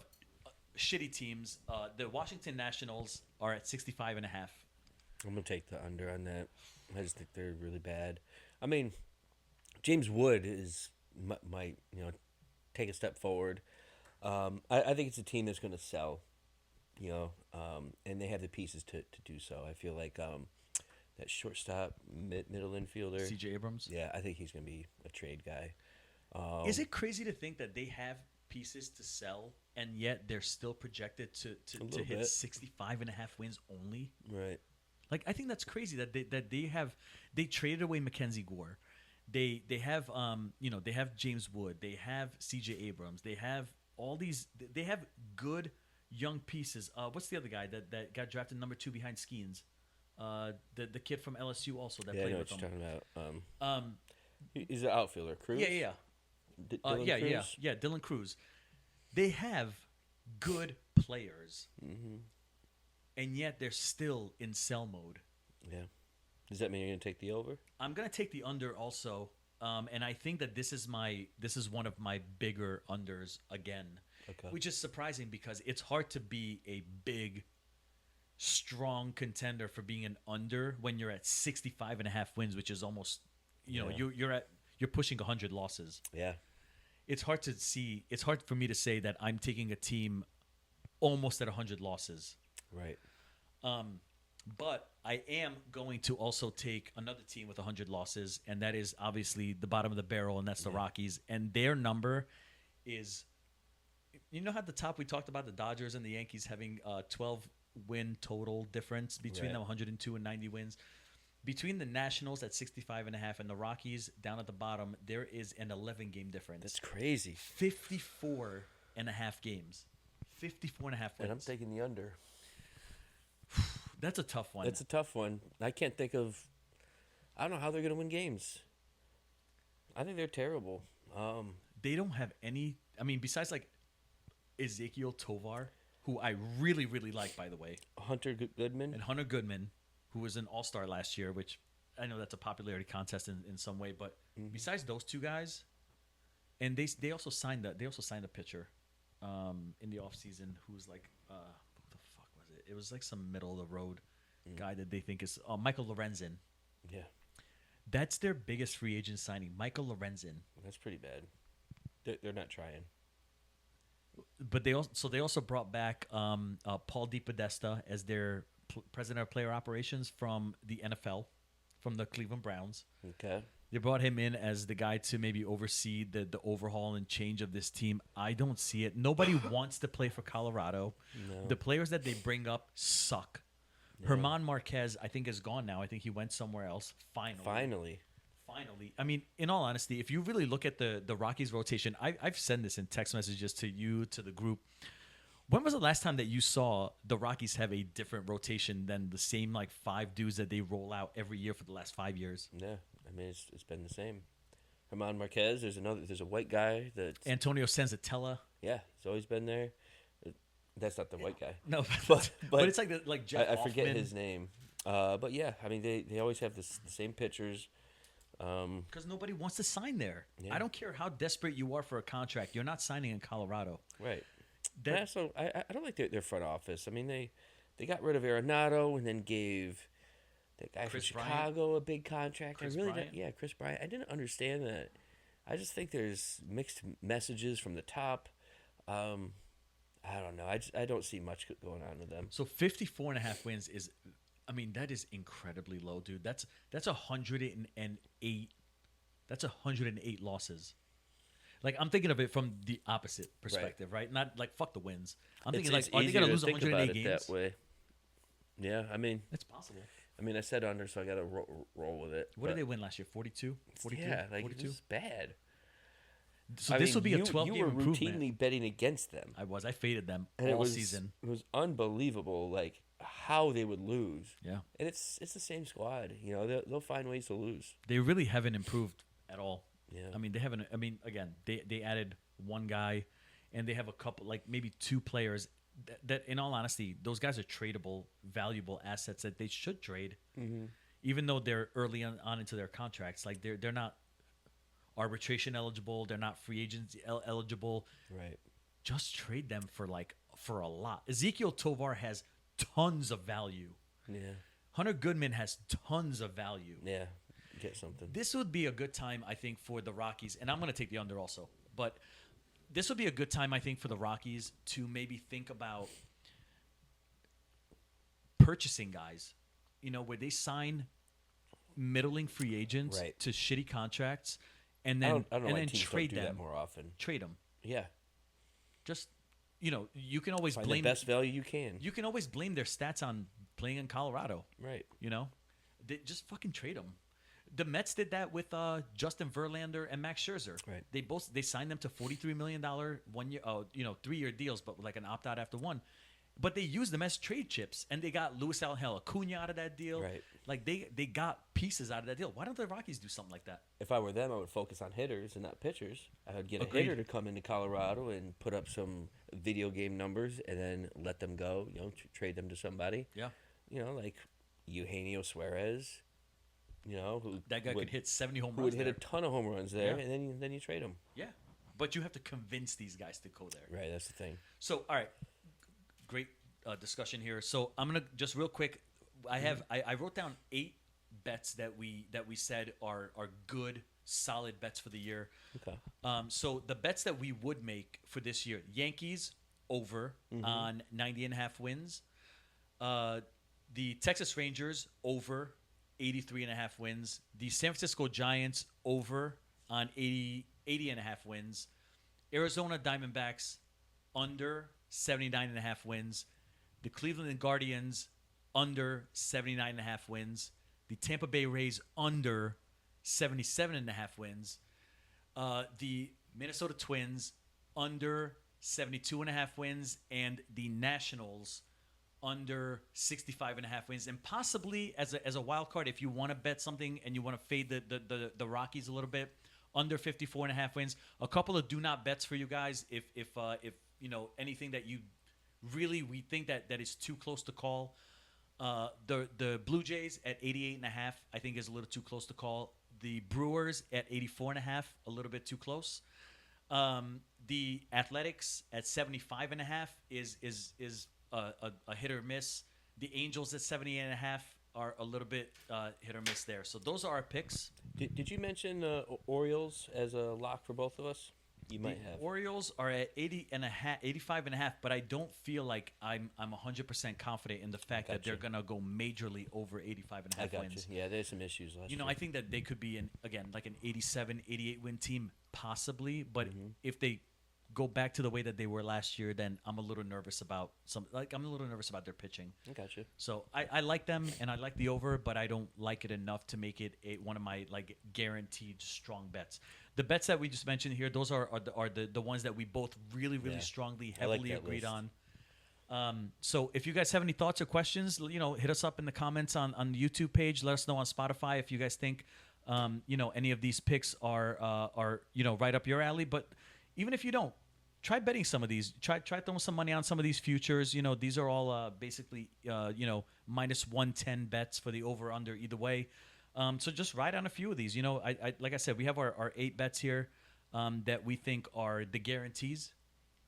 shitty teams, the Washington Nationals are at 65 and a half. I'm going to take the under on that. I just think they're really bad. I mean, James Wood is might take a step forward. I think it's a team that's going to sell, and they have the pieces to do so. I feel like that shortstop, middle infielder, C.J. Abrams. yeah, I think he's going to be a trade guy. Is it crazy to think that they have pieces to sell and yet they're still projected to hit 65.5 wins only? Right. Like, I think that's crazy that they traded away Mackenzie Gore. They have they have James Wood. They have C.J. Abrams. They have all these. They have good young pieces. What's the other guy that got drafted number 2 behind Skeens? The kid from LSU also that Yeah, I played know with what them. you're talking about. He's an outfielder. Cruz? Yeah. Dylan Cruz? Yeah. Dylan Cruz. They have good players, and yet they're still in sell mode. Yeah. Does that mean you're going to take the over? I'm gonna take the under also, and I think that this is one of my bigger unders again, Okay. which is surprising because it's hard to be a big, strong contender for being an under when you're at 65.5 wins, which is almost, you're pushing 100 losses. Yeah. It's hard to see. It's hard for me to say that I'm taking a team almost at 100 losses. Right. But I am going to also take another team with 100 losses, and that is obviously the bottom of the barrel, and that's the Rockies. And their number is, how at the top we talked about the Dodgers and the Yankees having 12-win total difference between them, 102 and 90 wins. Between the Nationals at 65.5 and the Rockies down at the bottom, there is an 11-game difference. That's crazy. 54.5 games. 54.5 wins. And I'm taking the under. That's a tough one. It's a tough one. I can't think of. I don't know how they're going to win games. I think they're terrible. They don't have any. I mean, besides like Ezekiel Tovar, who I really, really like, by the way, Hunter Goodman. and Hunter Goodman, who was an All-Star last year, which I know that's a popularity contest in some way. But besides those two guys, and they also signed a pitcher in the offseason who's like. It was like some middle of the road guy that they think is Michael Lorenzen. Yeah. That's their biggest free agent signing, Michael Lorenzen. That's pretty bad. They're not trying. But they also brought back Paul DePodesta as their president of player operations from the NFL, from the Cleveland Browns. Okay. They brought him in as the guy to maybe oversee the overhaul and change of this team. I don't see it. Nobody wants to play for Colorado. No. The players that they bring up suck. Yeah. German Marquez, I think, is gone now. I think he went somewhere else. Finally. I mean, in all honesty, if you really look at the Rockies rotation, I've sent this in text messages to you, to the group. When was the last time that you saw the Rockies have a different rotation than the same like 5 dudes that they roll out every year for the last 5 years? Yeah. I mean, it's been the same. German Marquez. There's a white guy that Antonio Senzatella. Yeah, he's always been there. That's not the white guy. No, but it's like Jeff I forget Hoffman. his name. But yeah, I mean they always have the same pitchers. Because nobody wants to sign there. Yeah. I don't care how desperate you are for a contract. You're not signing in Colorado. Right. I don't like their front office. I mean they got rid of Arenado and then gave that guy Chris from Chicago a big contract. Chris Bryant. Chris Bryant. I didn't understand that. I just think there's mixed messages from the top. I don't know. I don't see much going on with them. So 54.5 wins is, I mean, that is incredibly low, dude. That's 108. That's 108 losses. Like, I'm thinking of it from the opposite perspective, right? Not like fuck the wins. I'm thinking like, are they gonna lose 108 games? That way. Yeah, I mean, it's possible. I mean, I said under, so I got to roll with it. What did they win last year? 42? 42? Yeah, like 42? it's bad. So this will be a 12-game improvement. You were routinely betting against them. I faded them and all season. It was unbelievable, like how they would lose. Yeah, and it's the same squad. You know, they'll find ways to lose. They really haven't improved at all. Yeah, I mean, they haven't. I mean, again, they added one guy, and they have a couple, like maybe 2 players. That, in all honesty, those guys are tradable, valuable assets that they should trade, even though they're early on into their contracts. Like they're not arbitration eligible, they're not free agents eligible. Right. Just trade them for a lot. Ezekiel Tovar has tons of value. Yeah. Hunter Goodman has tons of value. Yeah. get something. This would be a good time, I think, for the Rockies, and I'm going to take the under also. But this would be a good time, I think, for the Rockies to maybe think about purchasing guys, where they sign middling free agents Right. to shitty contracts, and I then don't know and why then teams trade don't do them. that more often. Trade them. Yeah, Just you can always find blame the best value you can. You can always blame their stats on playing in Colorado. Right. They just fucking trade them. The Mets did that with Justin Verlander and Max Scherzer. Right. They signed them to $43 million 1 year, 3-year deals, but like an opt out after one. But they used them as trade chips, and they got Luis Angel Acuna out of that deal. Right. Like they got pieces out of that deal. Why don't the Rockies do something like that? If I were them, I would focus on hitters and not pitchers. I would get Agreed. a hitter to come into Colorado and put up some video game numbers, and then let them go. Trade them to somebody. Yeah. Like Eugenio Suarez. Who That guy could hit 70 home who runs would hit there. a ton of home runs there, Yeah. and then you trade them. Yeah. But you have to convince these guys to go there. Right, that's the thing. So, all right, great discussion here. So I'm gonna just real quick. I wrote down 8 bets that we said are good, solid bets for the year. Okay. So the bets that we would make for this year: Yankees over on 90.5 wins. The Texas Rangers over 83.5 wins. The San Francisco Giants over on 80.5 wins. Arizona Diamondbacks under 79.5 wins. The Cleveland Guardians under 79.5 wins. The Tampa Bay Rays under 77.5 wins. The Minnesota Twins under 72.5 wins, and the Nationals under 65.5 wins. And possibly as a wild card, if you want to bet something and you want to fade the Rockies a little bit, under 54.5 wins. A couple of do not bets for you guys. If anything that we think that is too close to call. The Blue Jays at 88.5, I think is a little too close to call. The Brewers at 84.5, a little bit too close. The Athletics at 75.5 is a hit or miss. The Angels at 78.5 are a little bit hit or miss there. So those are our picks. Did you mention Orioles as a lock for both of us? You might have. Orioles are at 85.5, but I don't feel like I'm 100% confident in the fact that they're gonna go majorly over 85.5 wins. Yeah, there's some issues last year. I think that they could be like an 87, 88 win team possibly, but if they go back to the way that they were last year, then I'm a little nervous about their pitching. I got you. So I like them and I like the over, but I don't like it enough to make it one of my guaranteed strong bets. The bets that we just mentioned here, those are the ones that we both really strongly, heavily agreed on. So if you guys have any thoughts or questions, hit us up in the comments on the YouTube page. Let us know on Spotify if you guys think any of these picks are right up your alley. But even if you don't, try betting some of these. Try throwing some money on some of these futures. These are all basically minus 110 bets for the over under either way. So just ride on a few of these. I like I said, we have our 8 bets here that we think are the guarantees,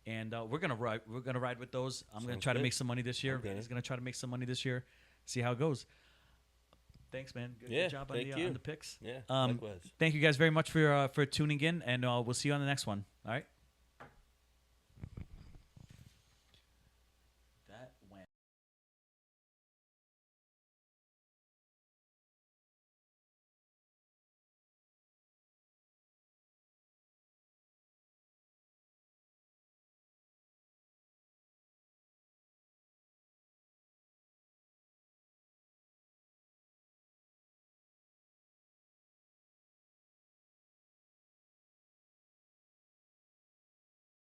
and we're gonna ride with those. I'm gonna try to make some money this year. Okay. Randy's gonna try to make some money this year. See how it goes. Thanks, man. Good job on the picks. Yeah, likewise. Thank you guys very much for tuning in, and we'll see you on the next one. All right.